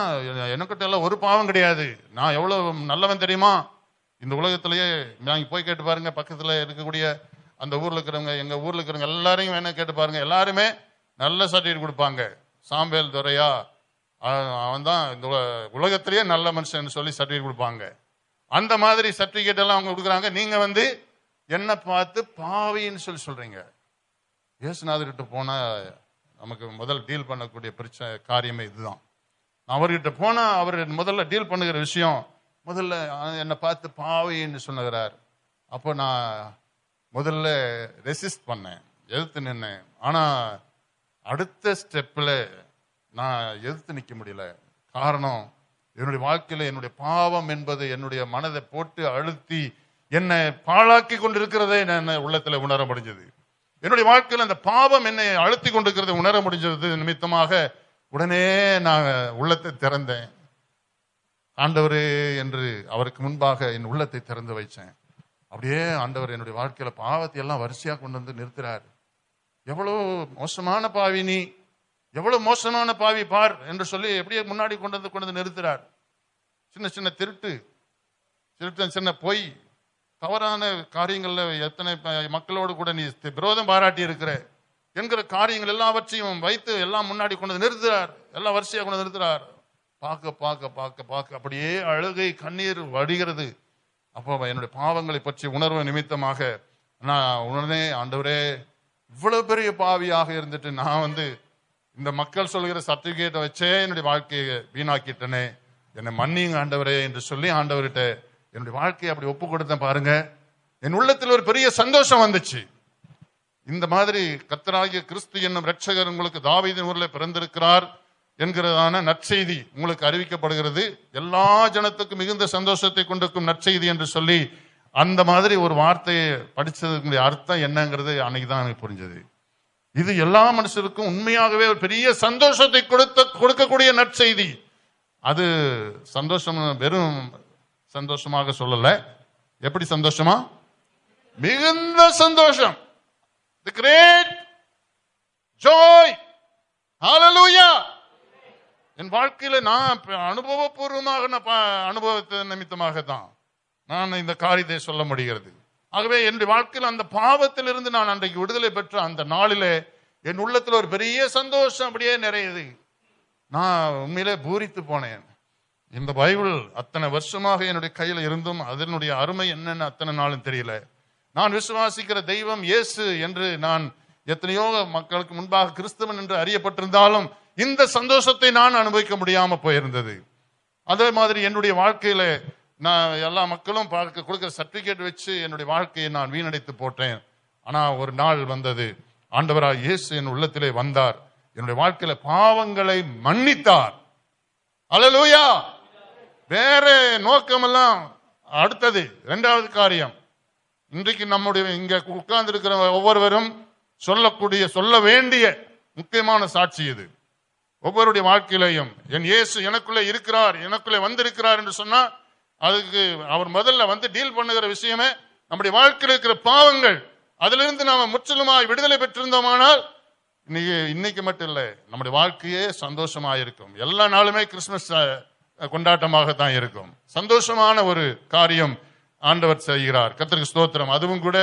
Speaker 1: எனக்கிட்ட எல்லாம் ஒரு பாவம் கிடையாது, நான் எவ்வளவு நல்லவன் தெரியுமா. இந்த உலகத்திலேயே நீங்க போய் கேட்டு பாருங்க, பக்கத்துல இருக்கக்கூடிய அந்த ஊர்ல இருக்கிறவங்க, எங்க ஊர்ல இருக்கிறவங்க எல்லாரையும் வேணா கேட்டு பாருங்க, எல்லாருமே நல்ல சர்டிஃபிகேட் கொடுப்பாங்க. சாம்பேல் துரையா, அவன் தான் இந்த உலகத்திலேயே நல்ல மனுஷன் சொல்லி சர்டிஃபிகேட் கொடுப்பாங்க. அந்த மாதிரி சர்டிஃபிகேட் எல்லாம் அவங்க கொடுக்குறாங்க. நீங்க என்ன பார்த்து பாவின்னு சொல்றீங்க. இயேசுநாதர்கிட்ட போனா நமக்கு முதல் டீல் பண்ணக்கூடிய காரியமே இதுதான். அவர்கிட்ட போனா அவர் முதல்ல டீல் பண்ணுகிற விஷயம், முதல்ல என்னை பார்த்து பாவின்னு சொன்னார். அப்போ நான் முதல்ல ரெசிஸ்ட் பண்ணேன், எதிர்த்து நின்னேன். ஆனா அடுத்த ஸ்டெப்ல நான் எதிர்த்து நிற்க முடியல. காரணம், என்னுடைய வாழ்க்கையில என்னுடைய பாவம் என்பது என்னுடைய மனதை போட்டு அழுத்தி என்னை பாழாக்கி கொண்டிருக்கிறதே என்ன உள்ளத்துல உணர முடிஞ்சது. என்னுடைய வாழ்க்கையில் அந்த பாவம் என்னை அழுத்தி கொண்டிருக்கிறதை உணர முடிஞ்சது நிமித்தமாக உடனே நான் உள்ளத்தை திறந்தேன். ஆண்டவரே என்று அவருக்கு முன்பாக என் உள்ளத்தை திறந்து வைச்சேன். அப்படியே ஆண்டவர் என்னுடைய வாழ்க்கையில பாவத்தை எல்லாம் வரிசையா கொண்டு வந்து நிறுத்துறார். எவ்வளவு மோசமான பாவி நீ, எவ்வளவு மோசமான பாவி பார் என்று சொல்லி எப்படியே முன்னாடி கொண்டு வந்து நிறுத்துறார். சின்ன சின்ன திருட்டு, சின்ன பொய், தவறான காரியங்கள்ல எத்தனை மக்களோடு கூட நீ விரோதம் பாராட்டி இருக்கிற என்கிற காரியங்கள் எல்லாவற்றையும் வைத்து எல்லாம் முன்னாடி கொண்டு நிறுத்துறார். எல்லாம் வரிசையா கொண்டு நிறுத்துறார். பார்க்க பார்க்க பார்க்க பார்க்க அப்படியே அழுகை கண்ணீர் வடிகிறது. அப்போ என்னுடைய பாவங்களை பற்றி உணர்வு நிமித்தமாக நான் உடனே ஆண்டவரே, இவ்வளவு பெரிய பாவியாக இருந்துட்டு நான் இந்த மக்கள் சொல்கிற சர்டிபிகேட்டை வச்சே என்னுடைய வாழ்க்கையை வீணாக்கிட்டனே, என்னை மன்னிங்க ஆண்டவரே என்று சொல்லி ஆண்டவர்கிட்ட என்னுடைய வாழ்க்கையை அப்படி ஒப்பு கொடுத்தேன். பாருங்க, என் உள்ளத்தில் ஒரு பெரிய சந்தோஷம் வந்துச்சு. இந்த மாதிரி கர்த்தராகிய கிறிஸ்து என்னும் இரட்சகர் உங்களுக்கு தாவீதின் ஊரில் பிறந்திருக்கிறார் என்கிறதான நற்செய்தி உங்களுக்கு அறிவிக்கப்படுகிறது. எல்லா ஜனத்துக்கும் மிகுந்த சந்தோஷத்தை கொண்டிருக்கும் நற்செய்தி என்று சொல்லி அந்த மாதிரி ஒரு வார்த்தையை படிச்சதுக்கு அர்த்தம் என்னங்கிறது அன்னைக்கு தான் எனக்கு புரிஞ்சது. இது எல்லா மனுஷருக்கும் உண்மையாகவே ஒரு பெரிய சந்தோஷத்தை கொடுக்கக்கூடிய நற்செய்தி. அது சந்தோஷம் வெறும் சந்தோஷமாக சொல்லல. எப்படி சந்தோஷமா? மிகுந்த சந்தோஷம். The great joy. Hallelujah. என் வாழ்க்கையில நான் அனுபவபூர்வமாக அனுபவத்தை நிமித்தமாக தான் நான் இந்த காரியத்தை சொல்ல முடிகிறது. ஆகவே என்னுடைய வாழ்க்கையில் அந்த பாவத்தில் இருந்து நான் அன்றைக்கு விடுதலை பெற்ற அந்த நாளிலே என் உள்ளத்தில் ஒரு பெரிய சந்தோஷம் அப்படியே நிறையுது. நான் உண்மையிலே பூரித்து போனேன். இந்த பைபிள் அத்தனை வருஷமாக என்னுடைய கையில இருந்தும் அதனுடைய அருமை என்னன்னு அத்தனை நாளும் தெரியல. நான் விசுவாசிக்கிற தெய்வம் இயேசு என்று நான் எத்தனையோ மக்களுக்கு முன்பாக கிறிஸ்தவன் என்று அறியப்பட்டிருந்தாலும் இந்த சந்தோஷத்தை நான் அனுபவிக்க முடியாம போயிருந்தது. அதே மாதிரி என்னுடைய வாழ்க்கையில நான் எல்லா மக்களும் கொடுக்கிற சர்டிபிகேட் வச்சு என்னுடைய வாழ்க்கையை நான் வீணடித்து போட்டேன். ஆனா ஒரு நாள் வந்தது, ஆண்டவராய் இயேசு என் உள்ளத்திலே வந்தார், என்னுடைய வாழ்க்கையில பாவங்களை மன்னித்தார். அல்லேலூயா. வேற நோக்கமெல்லாம் அடுத்தது. இரண்டாவது காரியம், இன்றைக்கு நம்முடைய இங்க உட்கார்ந்து இருக்கிற ஒவ்வொருவரும் சொல்ல வேண்டிய முக்கியமான சாட்சி இது. ஒவ்வொருடைய வாழ்க்கையிலையும் என் இயேசு எனக்குள்ளே இருக்கிறார், எனக்குள்ளே வந்திருக்கிறார் என்று சொன்னா அதுக்கு அவர் முதல்ல டீல் பண்ணுகிற விஷயமே நம்முடைய வாழ்க்கையில் இருக்கிற பாவங்கள். அதிலிருந்து நாம முற்றிலுமாய் விடுதலை பெற்றிருந்தோமானால் இன்னைக்கு மட்டும் இல்லை, நம்முடைய வாழ்க்கையே சந்தோஷமாயிருக்கும். எல்லா நாளுமே கிறிஸ்துமஸ் கொண்டாட்டமாகத்தான் இருக்கும். சந்தோஷமான ஒரு காரியம் ஆண்டவர் செய்கிறார். கர்த்தருக்கு ஸ்தோத்திரம். அதுவும் கூட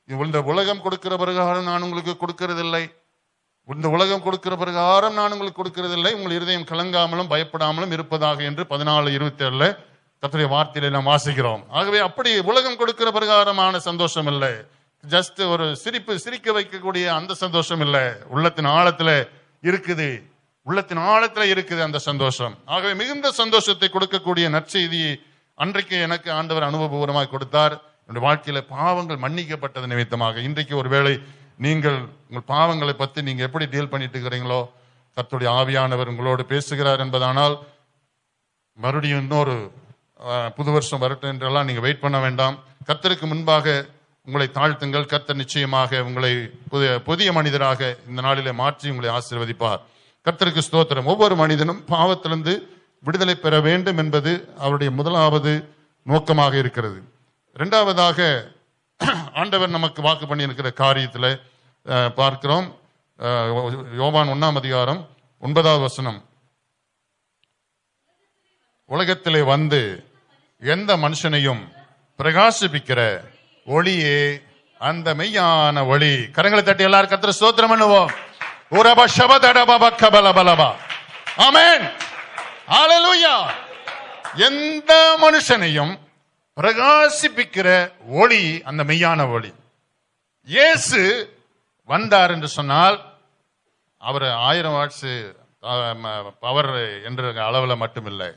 Speaker 1: இந்த உலகம் கொடுக்கிற பிரகாரம் நான் உங்களுக்கு கொடுக்கிறதில்லை, இந்த உலகம் கொடுக்கிற பிரகாரம் நான் உங்களுக்கு கொடுக்கிறதில்லை, உங்கள் இருதயம் கலங்காமலும் பயப்படாமலும் இருப்பதாக என்று 14:27 கர்த்தருடைய வார்த்தையில நாம் வாசிக்கிறோம். ஆகவே அப்படி உலகம் கொடுக்கிற பிரகாரமான சந்தோஷம் இல்லை, ஜஸ்ட் ஒரு சிரிக்க வைக்கக்கூடிய அந்த சந்தோஷம் இல்லை, உள்ளத்தின் ஆழத்துல இருக்குது, உள்ளத்தின் ஆழத்துல இருக்குது அந்த சந்தோஷம். ஆகவே மிகுந்த சந்தோஷத்தை கொடுக்கக்கூடிய நற்செய்தியை அன்றைக்கு எனக்கு ஆண்டவர் அனுபவபூர்வமாய் கொடுத்தார். என்னுடைய வாழ்க்கையில பாவங்கள் மன்னிக்கப்பட்டது நிமித்தமாக இன்றைக்கு ஒருவேளை நீங்கள் உங்கள் பாவங்களை பத்தி நீங்க எப்படி டீல் பண்ணிட்டு இருக்கிறீங்களோ கர்த்தருடைய ஆவியானவர் உங்களோடு பேசுகிறார் என்பதானால் மறுபடியும் இன்னொரு புது வருஷம் வரட்டும் என்றெல்லாம் நீங்க வெயிட் பண்ண வேண்டாம். கர்த்தருக்கு முன்பாக உங்களை தாழ்த்துங்கள். கர்த்தர் நிச்சயமாக உங்களை புதிய மனிதராக இந்த நாளிலே மாற்றி உங்களை ஆசீர்வதிப்பார். கர்த்தருக்கு ஸ்தோத்திரம். ஒவ்வொரு மனிதனும் பாவத்திலிருந்து விடுதலை பெற வேண்டும் என்பது அவருடைய முதலாவது நோக்கமாக இருக்கிறது. இரண்டாவதாக ஆண்டவர் நமக்கு வாக்கு பண்ணி இருக்கிற காரியத்தில் பார்க்கிறோம். யோவான் 1:9 உலகத்திலே வந்து எந்த மனுஷனையும் பிரகாசிப்பிக்கிற ஒளியே அந்த மெய்யான ஒளி. கரங்களை தட்டி எல்லாரும் கர்த்தரை ஸ்தோத்திரம் பண்ணுவோம். ஆமென். ஹல்லேலூயா. எந்த மனுஷனையும் பிரகாசிப்பிக்கிற ஒளி அந்த மெய்யான ஒளி. இயேசு வந்தார் என்று சொன்னால் அவர் 1000 வாட்ஸ் பவர் என்ற அளவில் மட்டுமில்லை,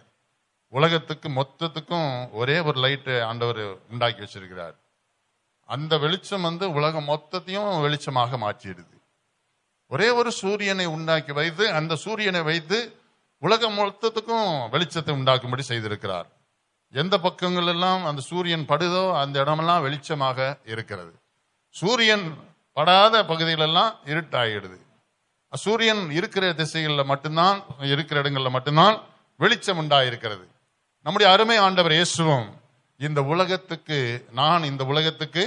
Speaker 1: உலகத்துக்கு மொத்தத்துக்கும் ஒரே ஒரு லைட் ஆண்டவர் உண்டாக்கி வச்சிருக்கிறார். அந்த வெளிச்சம் உலகம் மொத்தத்தையும் வெளிச்சமாக மாற்றிடுது. ஒரே ஒரு சூரியனை உண்டாக்கி வைத்து அந்த சூரியனை வைத்து உலகம் மொத்தத்துக்கும் வெளிச்சத்தை உண்டாக்கும்படி செய்திருக்கிறார். எந்த பக்கங்கள் எல்லாம் அந்த சூரியன் படுதோ அந்த இடமெல்லாம் வெளிச்சமாக இருக்கிறது. சூரியன் படாத பகுதிகளெல்லாம் இருட்டாயிடுது. சூரியன் இருக்கிற திசைகளில் மட்டும்தான், இருக்கிற இடங்கள்ல மட்டும்தான் வெளிச்சம் உண்டாயிருக்கிறது. நம்முடைய அருமை ஆண்டவர் இயேசுவும் நான் இந்த உலகத்துக்கு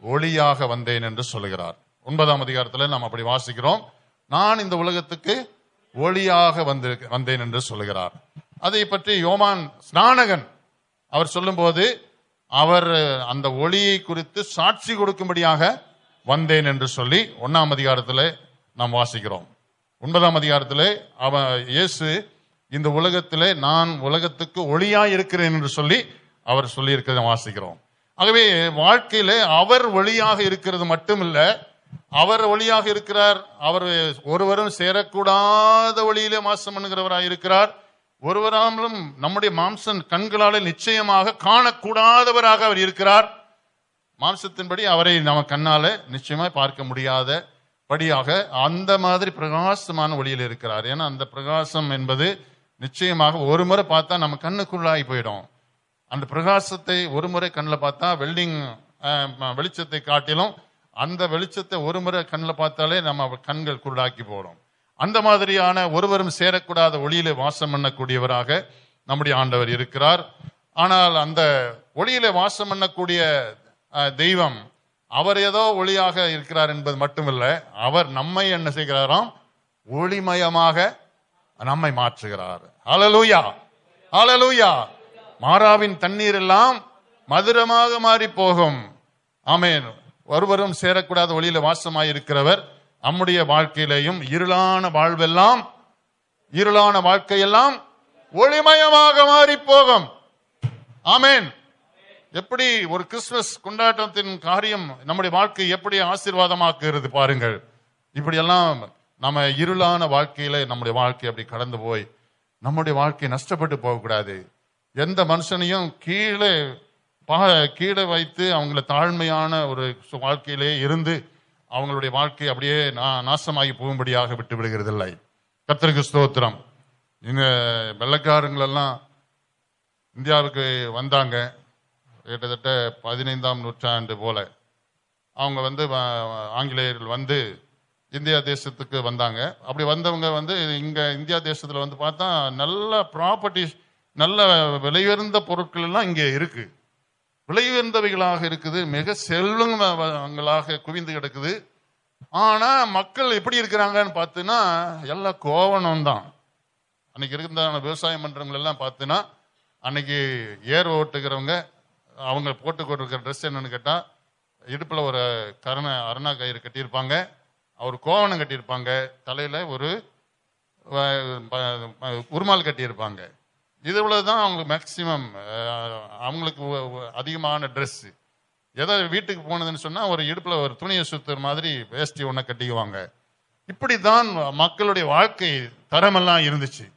Speaker 1: ஒளியாக வந்தேன் என்று சொல்லுகிறார். 9ஆம் அதிகாரத்தில் நாம் அப்படி வாசிக்கிறோம். நான் இந்த உலகத்துக்கு ஒளியாக வந்தேன் என்று சொல்லுகிறார். அதை பற்றி யோவான் ஸ்நானகன் அவர் சொல்லும்போது அவர் அந்த ஒளியை குறித்து சாட்சி கொடுக்கும்படியாக வந்தேன் என்று சொல்லி 1ஆம் அதிகாரத்தில் நாம் வாசிக்கிறோம். 9ஆம் அதிகாரத்திலே இயேசு இந்த உலகத்திலே நான் உலகத்துக்கு ஒளியாய் இருக்கிறேன் என்று சொல்லி அவர் சொல்லி இருக்கிறத வாசிக்கிறோம். ஆகவே வாழ்க்கையிலே அவர் ஒளியாக இருக்கிறது மட்டுமில்ல, அவர் ஒளியாக இருக்கிறார். அவர் ஒருவரும் சேரக்கூடாத ஒளியிலே வாசம் பண்ணுகிறவராய் இருக்கிறார். ஒருவராலும் நம்முடைய மாம்சம் கண்களாலே நிச்சயமாக காணக்கூடாதவராக அவர் இருக்கிறார். மாம்சத்தின்படி அவரை நம்ம கண்ணால நிச்சயமாய் பார்க்க முடியாத படியாக அந்த மாதிரி பிரகாசமான ஒளியில் இருக்கிறார். ஏன்னா அந்த பிரகாசம் என்பது நிச்சயமாக ஒரு முறை பார்த்தா நம்ம கண்ணுக்குள்ளாகி போயிடும். அந்த பிரகாசத்தை ஒரு முறை கண்ணில் பார்த்தா வெளிச்சத்தை காட்டிலும் அந்த வெளிச்சத்தை ஒரு முறை கண்ணில் பார்த்தாலே நம்ம கண்கள் குருடாக்கி போடும். அந்த மாதிரியான ஒருவரும் சேரக்கூடாத ஒளியிலே வாசம் பண்ணக்கூடியவராக நம்முடைய ஆண்டவர் இருக்கிறார். ஆனால் அந்த ஒளியிலே வாசம் பண்ணக்கூடிய தெய்வம் அவர் ஏதோ ஒளியாக இருக்கிறார் என்பது மட்டுமில்ல, அவர் நம்மை என்ன செய்கிறாராம்? ஒளிமயமாக நம்மை மாற்றுகிறார். ஹல்லேலூயா, ஹல்லேலூயா. மாறாவின் தண்ணீர் எல்லாம் மதுரமாக மாறி போகும். ஆமென். ஒருவரும் சேரக்கூடாத ஒளியில வாசமாயிருக்கிறவர் நம்முடைய வாழ்க்கையிலேயும் இருளான வாழ்க்கையெல்லாம் ஒளிமயமாக மாறி போகும். ஆமென். எப்படி ஒரு கிறிஸ்துமஸ் கொண்டாட்டத்தின் காரியம் நம்முடைய வாழ்க்கை எப்படி ஆசீர்வாதமாக்குகிறது பாருங்கள். இப்படியெல்லாம் நம்ம இருளான வாழ்க்கையில நம்முடைய வாழ்க்கை அப்படி கடந்து போய் நம்முடைய வாழ்க்கை நஷ்டப்பட்டு போகக்கூடாது. எந்த மனுஷனையும் கீழே வைத்து அவங்கள தாழ்மையான ஒரு வாழ்க்கையிலே இருந்து அவங்களுடைய வாழ்க்கை அப்படியே நாசமாகி போகும்படியாக விட்டு விடுகிறதில்லை. கர்த்தருக்கு ஸ்தோத்திரம். இங்க வெள்ளைக்காரங்களெல்லாம் இந்தியாவுக்கு வந்தாங்க. கிட்டத்தட்ட 15ஆம் நூற்றாண்டு போல அவங்க ஆங்கிலேயர்கள் இந்தியா தேசத்துக்கு வந்தாங்க. அப்படி வந்தவங்க இங்க இந்தியா தேசத்துல பார்த்தா நல்ல ப்ராப்பர்ட்டிஸ், நல்ல விலையுயர்ந்த பொருட்கள் எல்லாம் இங்கே இருக்கு. விலையுயர்ந்தவைகளாக இருக்குது, மிக செல்வங்களாக குவிந்து கிடக்குது. ஆனா மக்கள் எப்படி இருக்கிறாங்கன்னு பார்த்தீங்கன்னா எல்லாம் கோவணம் தான். அன்னைக்கு இருந்த விவசாயம் பண்றவங்க எல்லாம் பார்த்தீங்கன்னா அன்னைக்கு ஏர் ஓட்டுகிறவங்க அவங்க போட்டு கொண்டிருக்கிற ட்ரெஸ் என்னன்னு கேட்டா இடுப்புல ஒரு அரணா கயிறு கட்டியிருப்பாங்க, அவர் கோவணம் கட்டியிருப்பாங்க, தலையில ஒரு உருமால் கட்டியிருப்பாங்க. இதுதான் அவங்களுக்கு மேக்சிமம் அவங்களுக்கு அதிகமான ட்ரெஸ். ஏதாவது வீட்டுக்கு போனதுன்னு சொன்னா ஒரு இடுப்புல ஒரு துணியை சுத்துற மாதிரி வேஷ்டி ஒன்ன கட்டிக்குவாங்க. இப்படிதான் மக்களுடைய வாழ்க்கை தரமெல்லாம் இருந்துச்சு.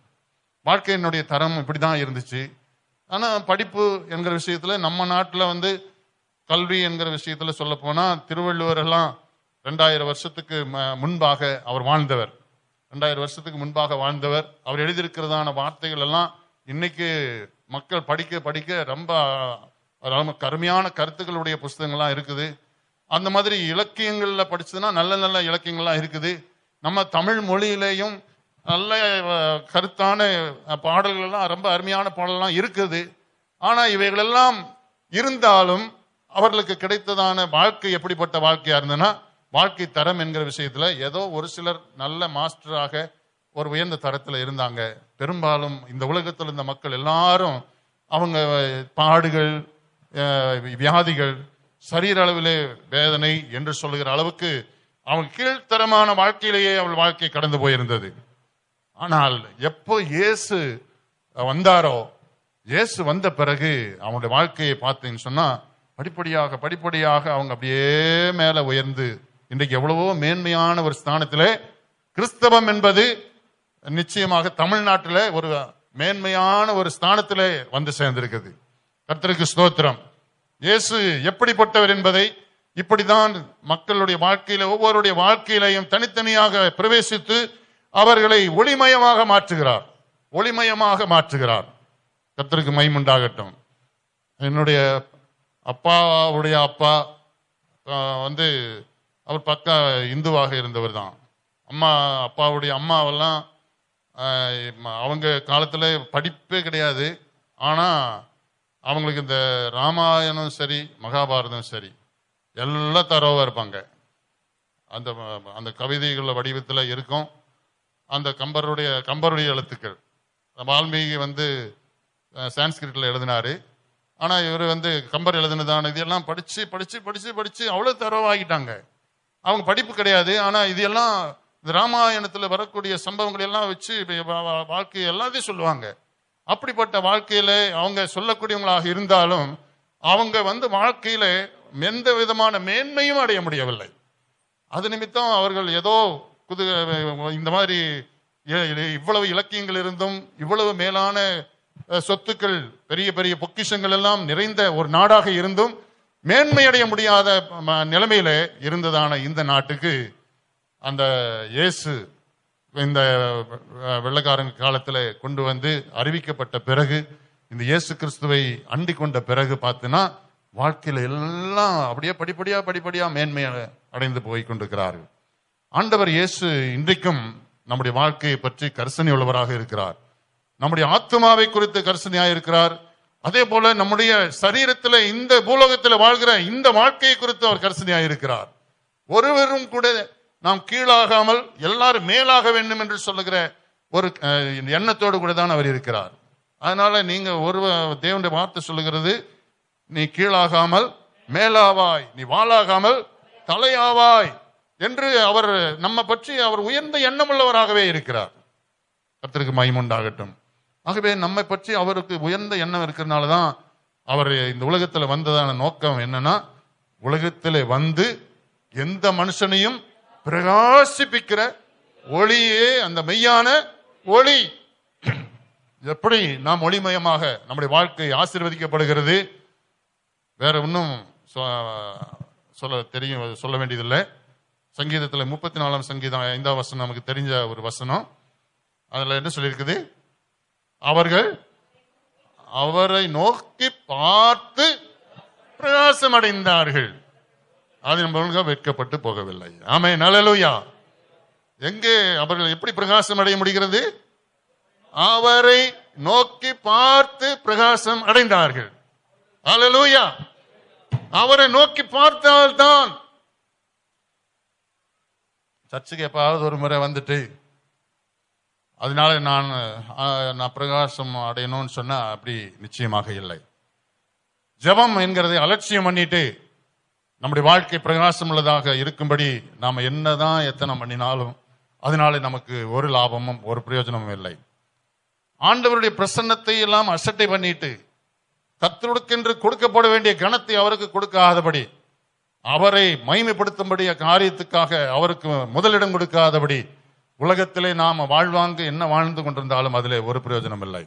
Speaker 1: வாழ்க்கையினுடைய தரம் இப்படிதான் இருந்துச்சு. ஆனா படிப்பு என்கிற விஷயத்துல நம்ம நாட்டுல கல்வி என்கிற விஷயத்துல சொல்ல போனா திருவள்ளுவர் எல்லாம் 2000 வருஷத்துக்கு முன்பாக அவர் வாழ்ந்தவர். 2000 வருஷத்துக்கு முன்பாக வாழ்ந்தவர். அவர் எழுதியிருக்கிறதான வார்த்தைகள் எல்லாம் இன்னைக்கு மக்கள் படிக்க படிக்க ரொம்ப கருமையான கருத்துக்களுடைய புஸ்தகங்கள்லாம் இருக்குது. அந்த மாதிரி இலக்கியங்கள்ல படிச்சதுன்னா நல்ல நல்ல இலக்கியங்கள்லாம் இருக்குது. நம்ம தமிழ் மொழியிலேயும் நல்ல கருத்தான பாடல்கள் எல்லாம் ரொம்ப அருமையான பாடலாம் இருக்குது. ஆனா இவைகளெல்லாம் இருந்தாலும் அவர்களுக்கு கிடைத்ததான வாழ்க்கை எப்படிப்பட்ட வாழ்க்கையா இருந்ததுன்னா வாழ்க்கை தரம் என்கிற விஷயத்துல ஏதோ ஒரு சிலர் நல்ல மாஸ்டராக ஒரு உயர்ந்த தரத்துல இருந்தாங்க. பெரும்பாலும் இந்த உலகத்தில் இருந்த மக்கள் எல்லாரும் அவங்க பாடுகள், வியாதிகள், சரீர அளவிலே வேதனை என்று சொல்லுகிற அளவுக்கு அவங்க கீழ்த்தரமான வாழ்க்கையிலேயே அவள் வாழ்க்கை கடந்து போயிருந்தது. ஆனால் எப்போ இயேசு வந்தாரோ, இயேசு வந்த பிறகு அவங்களுடைய வாழ்க்கையை பார்த்தீங்கன்னு சொன்னா படிப்படியாக அவங்க அப்படியே மேல உயர்ந்து இன்றைக்கு எவ்வளவோ மேன்மையான ஒரு ஸ்தானத்திலே கிறிஸ்தவம் என்பது நிச்சயமாக தமிழ்நாட்டில் ஒரு மேன்மையான ஒரு ஸ்தானத்திலே சேர்ந்திருக்குது. கர்த்தருக்கு ஸ்தோத்திரம். இயேசு எப்படிப்பட்டவர் என்பதை இப்படிதான் மக்களுடைய வாழ்க்கையில ஒவ்வொருடைய வாழ்க்கையிலையும் தனித்தனியாக பிரவேசித்து அவர்களை ஒளிமயமாக மாற்றுகிறார். கர்த்தருக்கு மகிமையுண்டாகட்டும். என்னுடைய அப்பாவுடைய அப்பா அவர் பக்கா இந்துவாக இருந்தவர் தான். அப்பாவுடைய அம்மாவெல்லாம் அவங்க காலத்துல படிப்பே கிடையாது. ஆனால் அவங்களுக்கு இந்த ராமாயணம் சரி மகாபாரதம் சரி எல்லாம் தரோவாக இருப்பாங்க. அந்த அந்த கவிதைகள வடிவத்தில் இருக்கும். அந்த கம்பருடைய எழுத்துக்கள். வால்மீகி சான்ஸ்கிரிட்ல எழுதினாரு. ஆனால் இவர் கம்பர் எழுதினதான இதெல்லாம் படிச்சு படிச்சு படிச்சு படிச்சு அவ்வளோ தரோவாகிட்டாங்க. அவங்க படிப்பு கிடையாது. ஆனால் இது எல்லாம் இந்த ராமாயணத்தில் வரக்கூடிய சம்பவங்கள் எல்லாம் வச்சு வாழ்க்கை எல்லாத்தையும் சொல்லுவாங்க. அப்படிப்பட்ட வாழ்க்கையில அவங்க சொல்லக்கூடியவங்களாக இருந்தாலும் அவங்க வாழ்க்கையில எந்த விதமான மேன்மையும் அடைய முடியவில்லை. அது நிமித்தம் அவர்கள் ஏதோ இந்த மாதிரி இவ்வளவு இலக்கியங்கள் இருந்தும் இவ்வளவு மேலான சொத்துக்கள் பெரிய பெரிய பொக்கிஷங்கள் எல்லாம் நிறைந்த ஒரு நாடாக இருந்தும் மேன்மை அடைய முடியாத நிலைமையில இருந்ததான இந்த நாட்டுக்கு அந்த இயேசு இந்த வெள்ளைக்காரங்க காலத்தில் கொண்டு அறிவிக்கப்பட்ட பிறகு, இந்த இயேசு கிறிஸ்துவை அண்டி கொண்ட பிறகு பார்த்தீங்கன்னா வாழ்க்கையில எல்லாம் அப்படியே படிப்படியா மேன்மை அடைந்து போய் கொண்டிருக்கிறார்கள். ஆண்டவர் இயேசு இன்றைக்கும் நம்முடைய வாழ்க்கையை பற்றி கரிசனை உள்ளவராக இருக்கிறார். நம்முடைய ஆத்மாவை குறித்து கரிசனையாக இருக்கிறார். அதே போல நம்முடைய சரீரத்தில் இந்த பூலோகத்தில் வாழ்கிற இந்த வாழ்க்கையை குறித்து அவர் கரிசனையாக இருக்கிறார். ஒருவரும் கூட நாம் கீழாகாமல் எல்லாரும் மேலாக வேண்டும் என்று சொல்லுகிற ஒரு எண்ணத்தோடு கூட தான் அவர் இருக்கிறார். அதனால நீங்க தேவனுடைய வார்த்தை சொல்லுகிறது, நீ கீழாகாமல் மேலாவாய், நீ வாளாகாமல் தலையாவாய் என்று அவர் நம்ம பற்றி அவர் உயர்ந்த எண்ணம் உள்ளவராகவே இருக்கிறார். கர்த்தருக்கு மகிமை உண்டாகட்டும். ஆகவே நம்மை பற்றி அவருக்கு உயர்ந்த எண்ணம் இருக்கிறதுனாலதான் அவர் இந்த உலகத்தில் வந்ததான நோக்கம் என்னன்னா, உலகத்தில் எந்த மனுஷனையும் பிரகாசிப்பிக்கிற ஒளியே அந்த மெய்யான ஒளி. எப்படி நாம் ஒளிமயமாக நம்முடைய வாழ்க்கை ஆசீர்வதிக்கப்படுகிறது, வேற ஒன்றும் சொல்ல வேண்டியதில்லை. சங்கீதத்தில் 34 சங்கீதம் 5ஆம் வசனம் நமக்கு தெரிஞ்ச ஒரு வசனம். அதுல என்ன சொல்லியிருக்குது? அவர்கள் அவரை நோக்கி பார்த்து பிரகாசம் அடைந்தார்கள், அது நம்ம வெட்கப்பட்டு போகவில்லை. ஆமென், அல்லேலூயா. எங்கே அவர்கள் எப்படி பிரகாசம் அடைய முடிகிறது? அவரை நோக்கி பார்த்து பிரகாசம் அடைந்தார்கள். அல்லேலூயா. அவரை நோக்கி பார்த்தால்தான். சர்ச்சுக்கு எப்பாவது ஒரு முறை அதனால நான் பிரகாசம் அடையணும்னு சொன்னா அப்படி நிச்சயமாக இல்லை. ஜெபம் என்கிறதை அலட்சியம் பண்ணிட்டு நம்முடைய வாழ்க்கை பிரகாசம் உள்ளதாக இருக்கும்படி நாம என்னதான் எத்தனை பண்ணினாலும் அதனால நமக்கு ஒரு லாபமும் ஒரு பிரயோஜனமும் இல்லை. ஆண்டவருடைய பிரசன்னத்தை எல்லாம் அசட்டை பண்ணிட்டு கர்த்தருக்கென்று கொடுக்கப்பட வேண்டிய கனத்தை அவருக்கு கொடுக்காதபடி, அவரை மகிமைப்படுத்தும்படி காரியத்துக்காக அவருக்கு முதலிடம் கொடுக்காதபடி உலகத்திலே நாம் வாழ்வாங்கு என்ன வாழ்ந்து கொண்டிருந்தாலும் அதிலே ஒரு பிரயோஜனம் இல்லை.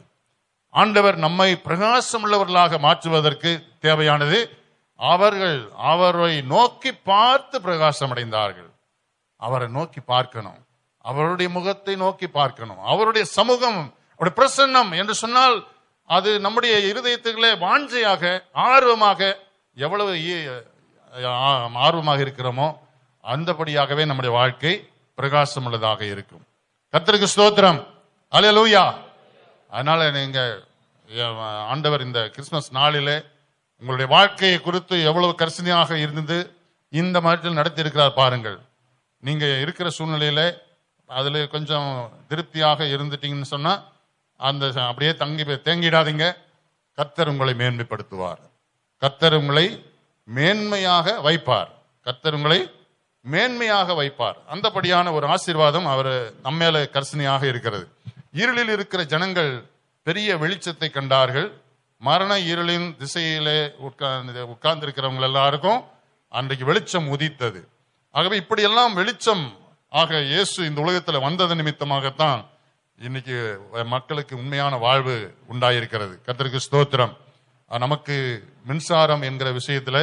Speaker 1: ஆண்டவர் நம்மை பிரகாசம் உள்ளவர்களாக மாற்றுவதற்கு தேவையானது அவர்கள் அவரை நோக்கி பார்த்து பிரகாசம் அடைந்தார்கள். அவரை நோக்கி பார்க்கணும், அவருடைய முகத்தை நோக்கி பார்க்கணும். அவருடைய சமூகம், அவருடைய பிரசன்னம் என்று சொன்னால் அது நம்முடைய இருதயத்துகளே வாஞ்சையாக ஆர்வமாக எவ்வளவு ஆர்வமாக இருக்கிறோமோ அந்தபடியாகவே நம்முடைய வாழ்க்கை பிரகாசம் உள்ளதாக இருக்கும். கர்த்தருக்கு ஸ்தோத்திரம், அல்லேலூயா. அதனால நீங்க ஆண்டவர் இந்த கிறிஸ்துமஸ் நாளிலே உங்களுடைய வாழ்க்கையை குறித்து எவ்வளவு கரிசனையாக இருந்து இந்த மாதிரி நடத்தி இருக்கிறார் பாருங்கள். நீங்க இருக்கிற சூழ்நிலையில அதுல கொஞ்சம் திருப்தியாக இருந்துட்டீங்கன்னு சொன்னா அந்த அப்படியே தேங்கிடாதீங்க. கர்த்தர் உங்களை மேன்மைப்படுத்துவார், கர்த்தர் உங்களை மேன்மையாக வைப்பார், கர்த்தர் உங்களை மேன்மையாக வைப்பார். அந்தபடியான ஒரு ஆசீர்வாதம் அவர் நம்மேல கரிசனையாக இருக்கிறது. இருளில் இருக்கிற ஜனங்கள் பெரிய வெளிச்சத்தை கண்டார்கள். மரண இருளின் திசையிலே உட்கார்ந்து இருக்கிறவங்க எல்லாருக்கும் அன்றைக்கு வெளிச்சம் உதித்தது. ஆகவே இப்படியெல்லாம் வெளிச்சம் ஆக இயேசு இந்த உலகத்தில் வந்தது நிமித்தமாகத்தான் இன்னைக்கு மக்களுக்கு உண்மையான வாழ்வு உண்டாயிருக்கிறது. கர்த்தருக்கு ஸ்தோத்திரம். நமக்கு மின்சாரம் என்கிற விஷயத்துல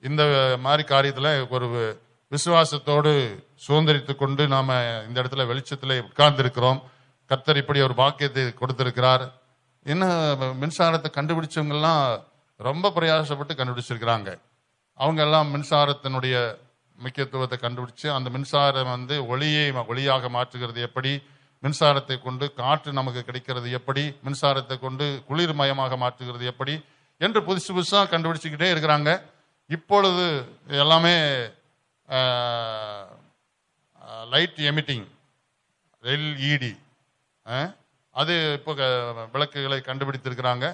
Speaker 1: இந்த மாதிரி காரியத்துல ஒரு விசுவாசத்தோடு சுதந்திரித்துக் கொண்டு நாம இந்த இடத்துல வெளிச்சத்திலே உட்கார்ந்து இருக்கிறோம். கர்த்தர் இப்படி ஒரு பாக்கியத்தை கொடுத்திருக்கிறார். என்ன மின்சாரத்தை கண்டுபிடிச்சவங்க எல்லாம் ரொம்ப பிரயாசப்பட்டு கண்டுபிடிச்சிருக்கிறாங்க. அவங்க எல்லாம் மின்சாரத்தினுடைய முக்கியத்துவத்தை கண்டுபிடிச்சு அந்த மின்சாரம் ஒளியாக மாற்றுகிறது எப்படி, மின்சாரத்தை கொண்டு காற்று நமக்கு கிடைக்கிறது எப்படி, மின்சாரத்தை கொண்டு குளிர்மயமாக மாற்றுகிறது எப்படி என்று புதுசு புதுசாக கண்டுபிடிச்சிக்கிட்டே இருக்கிறாங்க. இப்பொழுது எல்லாமே லைட் எமிட்டிங் எல்இடி அது இப்போ விளக்குகளை கண்டுபிடித்திருக்கிறாங்க.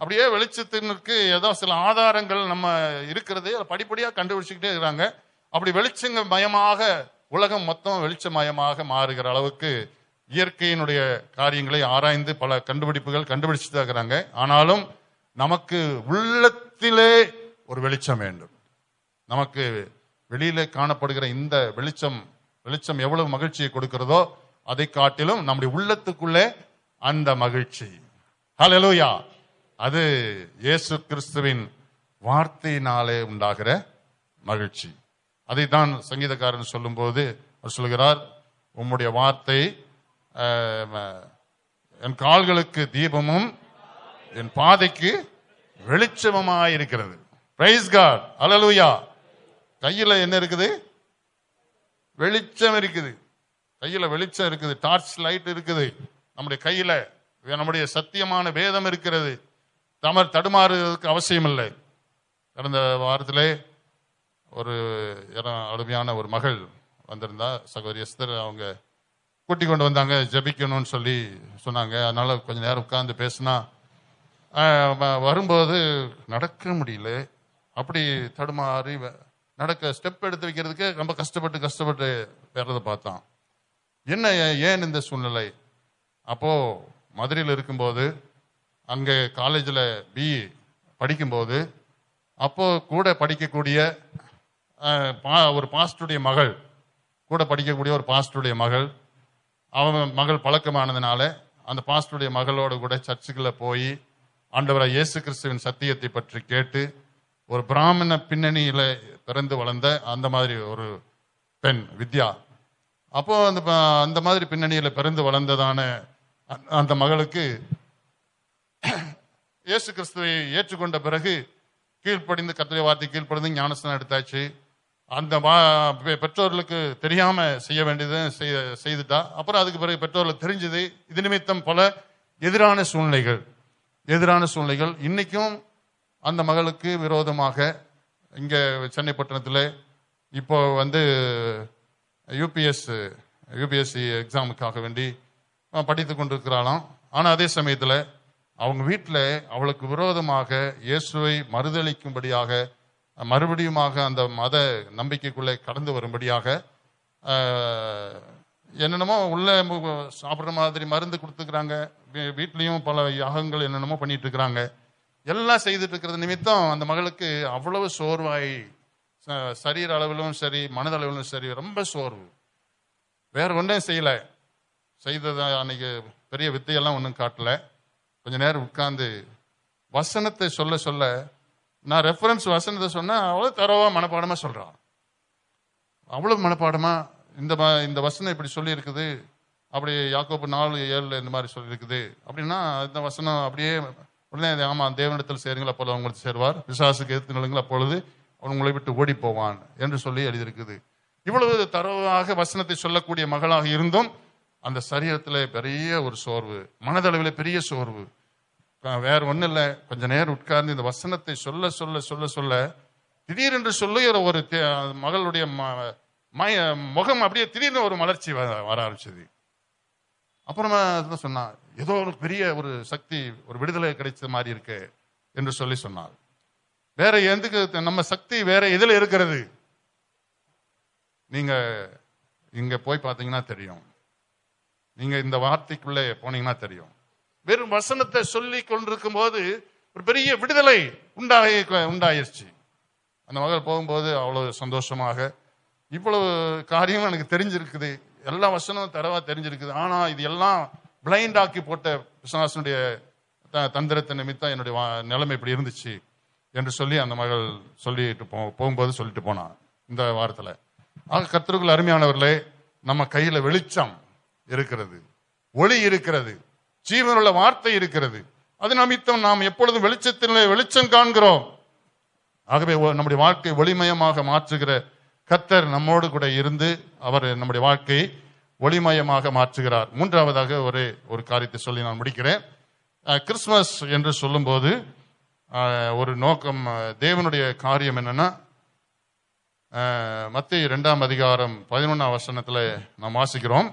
Speaker 1: அப்படியே வெளிச்சத்திற்கு ஏதோ சில ஆதாரங்கள் நம்ம இருக்கிறது படிப்படியாக கண்டுபிடிச்சிக்கிட்டே இருக்கிறாங்க. அப்படி வெளிச்சங்க மயமாக உலகம் மொத்தம் வெளிச்சமயமாக மாறுகிற அளவுக்கு இயற்கையினுடைய காரியங்களை ஆராய்ந்து பல கண்டுபிடிப்புகள் கண்டுபிடிச்சுட்டு இருக்கிறாங்க. ஆனாலும் நமக்கு உள்ளத்திலே ஒரு வெளிச்சம் வேண்டும். நமக்கு வெளியில காணப்படுகிற இந்த வெளிச்சம் எவ்வளவு மகிழ்ச்சியை கொடுக்கிறதோ அதை காட்டிலும் நம்முடைய உள்ளத்துக்குள்ளே அந்த மகிழ்ச்சி, ஹல்லேலூயா, அது இயேசு கிறிஸ்துவின் வார்த்தையினாலே உண்டாகிற மகிழ்ச்சி. அதைத்தான் சங்கீதக்காரன் சொல்லும் போது அவர் சொல்கிறார், உம்முடைய வார்த்தை என் கால்களுக்கு தீபமும் என் பாதைக்கு வெளிச்சமுமாயிருக்கிறது. பிரைஸ் காட், ஹல்லேலூயா. கையில என்ன இருக்குது? வெளிச்சம் இருக்குது. கையில வெளிச்சம் இருக்குது, டார்ச் லைட் இருக்குது. நம்முடைய கையில நம்முடைய சத்தியமான வேதம் இருக்கிறது. தடுமாறுவதற்கு அவசியம் இல்லை. கடந்த வாரத்திலே ஒரு அருமையான ஒரு மகள் வந்திருந்தா, சகோதரி எஸ்தர், அவங்க கூட்டி கொண்டு வந்தாங்க, ஜெபிக்கணும்னு சொல்லி சொன்னாங்க. அதனால கொஞ்ச நேரம் உட்கார்ந்து பேசினா வரும்போது நடக்க முடியல, அப்படி தடுமாறி ஸ்டெப் எடுத்து வைக்கிறதுக்கு ரொம்ப கஷ்டப்பட்டு வர்றதை பார்த்தான். ஏன் இந்த சூழ்நிலை? அப்போ மதுரையில் இருக்கும்போது, அங்கே காலேஜில் பிஇ படிக்கும்போது, அப்போ கூட படிக்கக்கூடிய ஒரு பாஸ்டருடைய மகள், கூட படிக்கக்கூடிய ஒரு பாஸ்டருடைய மகள், அவன் மகள் பழக்கமானதுனால அந்த பாஸ்டருடைய மகளோடு கூட சர்ச்சுக்குள்ள போய் ஆண்டவராகிய இயேசு கிறிஸ்துவின் சத்தியத்தை பற்றி கேட்டு, ஒரு பிராமண பின்னணியில பிறந்து வளர்ந்த அந்த மாதிரி ஒரு பெண் வித்யா, அப்போ அந்த மாதிரி பின்னணியில பிறந்து வளர்ந்ததான அந்த மகளுக்கு இயேசு கிறிஸ்துவை ஏற்றுக்கொண்ட பிறகு கீழ்ப்படிந்து, கர்த்தருடைய வார்த்தை கீழ்ப்படிந்து ஞானஸ்நானம் எடுத்தாச்சு. அந்த பெற்றோர்களுக்கு தெரியாம செய்ய வேண்டியது செய்துட்டா. அப்புறம் அதுக்கு பிறகு பெற்றோர்களுக்கு தெரிஞ்சது. இது நிமித்தம் பல எதிரான சூழ்நிலைகள் இன்னைக்கும் அந்த மகளுக்கு விரோதமாக இங்க சென்னை பட்டணத்தில் இப்போ யூபிஎஸ்சி எக்ஸாமுக்காக வேண்டி படித்து கொண்டிருக்கிறாளாம். ஆனால் அதே சமயத்தில் அவங்க வீட்டில் அவளுக்கு விரோதமாக இயேசுவை மறுதளிக்கும்படியாக, மறுபடியுமாக அந்த மத நம்பிக்கைக்குள்ளே கடந்து வரும்படியாக என்னென்னமோ உள்ள சாப்பிட்ற மாதிரி மருந்து கொடுத்துக்கிறாங்க. வீட்லேயும் பல யாகங்கள் என்னென்னமோ பண்ணிட்டு இருக்கிறாங்க. எல்லாம் செய்துட்டு இருக்கிறது நிமித்தம் அந்த மகளுக்கு அவ்வளவு சோர்வாய், சரீர அளவிலும் சரி மனதளவிலும் சரி ரொம்ப சோர்வு. வேற ஒன்றும் செய்தது அன்னைக்கு பெரிய வித்தையெல்லாம் ஒன்றும் காட்டல. கொஞ்ச நேரம் உட்கார்ந்து வசனத்தை சொல்ல நான் ரெஃபரன்ஸ் வசனத்தை சொன்னா அவ்வளோ தரவா மனப்பாடமா சொல்றான். அவ்வளவு மனப்பாடமா இந்த வசனம் இப்படி சொல்லி இருக்குது, அப்படி யாக்கோபு 4:7 இந்த மாதிரி சொல்லி இருக்குது அப்படின்னா இந்த வசனம் அப்படியே உடனே, ஆமா தேவனிடத்தில் சேருங்கள் அப்பொழுது அவங்களுக்கு சேருவார், பிசாசுக்கு எதிர்த்து நிலுங்கள் அப்பொழுது அவன் உங்களை விட்டு ஓடி போவான் என்று சொல்லி எழுதியிருக்குது. இவ்வளவு தரவாக வசனத்தை சொல்லக்கூடிய மகளாக இருந்தும் அந்த சரீரத்தில் பெரிய ஒரு சோர்வு, மனதளவில் பெரிய சோர்வு. வேற ஒன்றும் இல்லை, கொஞ்ச நேரம் உட்கார்ந்து இந்த வசனத்தை சொல்ல திடீரென்று சொல்லுகிற ஒரு மகளுடைய முகம் அப்படியே திடீர்னு ஒரு மலர்ச்சி வர ஆரம்பிச்சது. அப்புறமா சொன்னா, ஏதோ ஒரு பெரிய ஒரு சக்தி, ஒரு விடுதலை கிடைச்ச மாதிரி இருக்கு என்று சொல்லி சொன்னார். வேற எதுக்கு நம்ம சக்தி வேற எதுல இருக்கிறது? நீங்க இங்க போய் பார்த்தீங்கன்னா தெரியும், நீங்க இந்த வார்த்தைக்குள்ளே போனீங்கன்னா தெரியும். வெறும் வசனத்தை சொல்லி கொண்டிருக்கும் போது ஒரு பெரிய விடுதலை உண்டாயிருச்சு. அந்த மகள் போகும்போது அவ்வளவு சந்தோஷமாக, இவ்வளவு காரியம் எனக்கு தெரிஞ்சிருக்குது, எல்லா வசனமும் தரவா தெரிஞ்சிருக்குது, ஆனா இது எல்லாம் பிளைண்ட் ஆக்கி போட்ட பிசாசுடைய தந்திரத்தை நிமித்தம் என்னுடைய நிலைமை இப்படி இருந்துச்சு என்று சொல்லி அந்த மகள் சொல்லிட்டு போகும்போது சொல்லிட்டு போனான் இந்த வாரத்துல. ஆக கர்த்தருக்குள் அருமையானவர்களே, நம்ம கையில வெளிச்சம் இருக்கிறது, ஒளி இருக்கிறது, ஜீவனுள்ள வார்த்தை இருக்கிறது. அது நிமித்தம் நாம் எப்பொழுதும் வெளிச்சம் காண்கிறோம். ஆகவே நம்முடைய வாழ்க்கை ஒளிமயமாக மாற்றுகிற கர்த்தர் நம்மோடு கூட இருந்து அவர் நம்முடைய வாழ்க்கையை ஒளிமயமாக மாற்றுகிறார். மூன்றாவதாக ஒரு காரியத்தை சொல்லி நான் முடிக்கிறேன். கிறிஸ்துமஸ் என்று சொல்லும்போது ஒரு நோக்கம், தேவனுடைய காரியம் என்னன்னா, மத்தேயு 2ஆம் அதிகாரம் 11ஆம் வசனத்துல நாம் வாசிக்கிறோம்.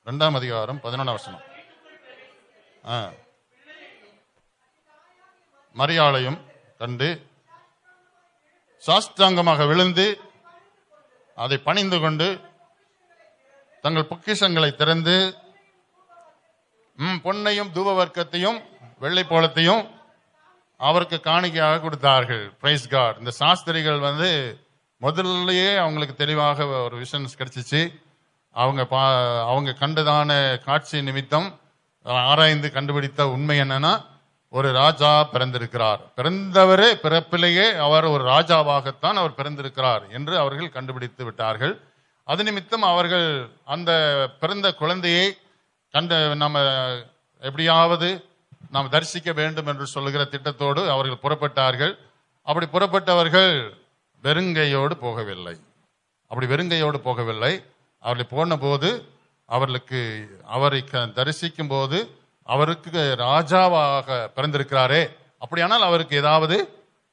Speaker 1: இரண்டாம் அதிகாரம் 11ஆம் வசனம். மரியாளையும் கண்டு சாஷ்டாங்கமாக விழுந்து அதை பணிந்து கொண்டு தங்கள் பொக்கிஷங்களை திறந்து பொன்னையும் தூபவர்க்கத்தையும் வெள்ளை போலத்தையும் அவருக்கு காணிக்கையாக கொடுத்தார்கள். Praise God. இந்த சாஸ்திரிகள் முதல்லயே அவங்களுக்கு தெளிவாக ஒரு விஷன்ஸ் கிடைச்சிச்சு. அவங்க கண்டதான காட்சி நிமித்தம் ஆராய்ந்து கண்டுபிடித்த உண்மை என்னன்னா, ஒரு ராஜா பிறந்திருக்கிறார், பிறந்தவரே பிறப்பிலேயே அவர் ஒரு ராஜாவாகத்தான் அவர் பிறந்திருக்கிறார் என்று அவர்கள் கண்டுபிடித்து விட்டார்கள். அது நிமித்தம் அவர்கள் அந்த பிறந்த குழந்தையை நம்ம எப்படியாவது நாம் தரிசிக்க வேண்டும் என்று சொல்லுகிற திட்டத்தோடு அவர்கள் புறப்பட்டார்கள். அப்படி புறப்பட்டவர்கள் வெறுங்கையோடு போகவில்லை. அவர்கள் போன போது அவரை தரிசிக்கும் போது அவருக்கு ராஜாவாக பிறந்திருக்கிறாரே, அப்படியானால் அவருக்கு ஏதாவது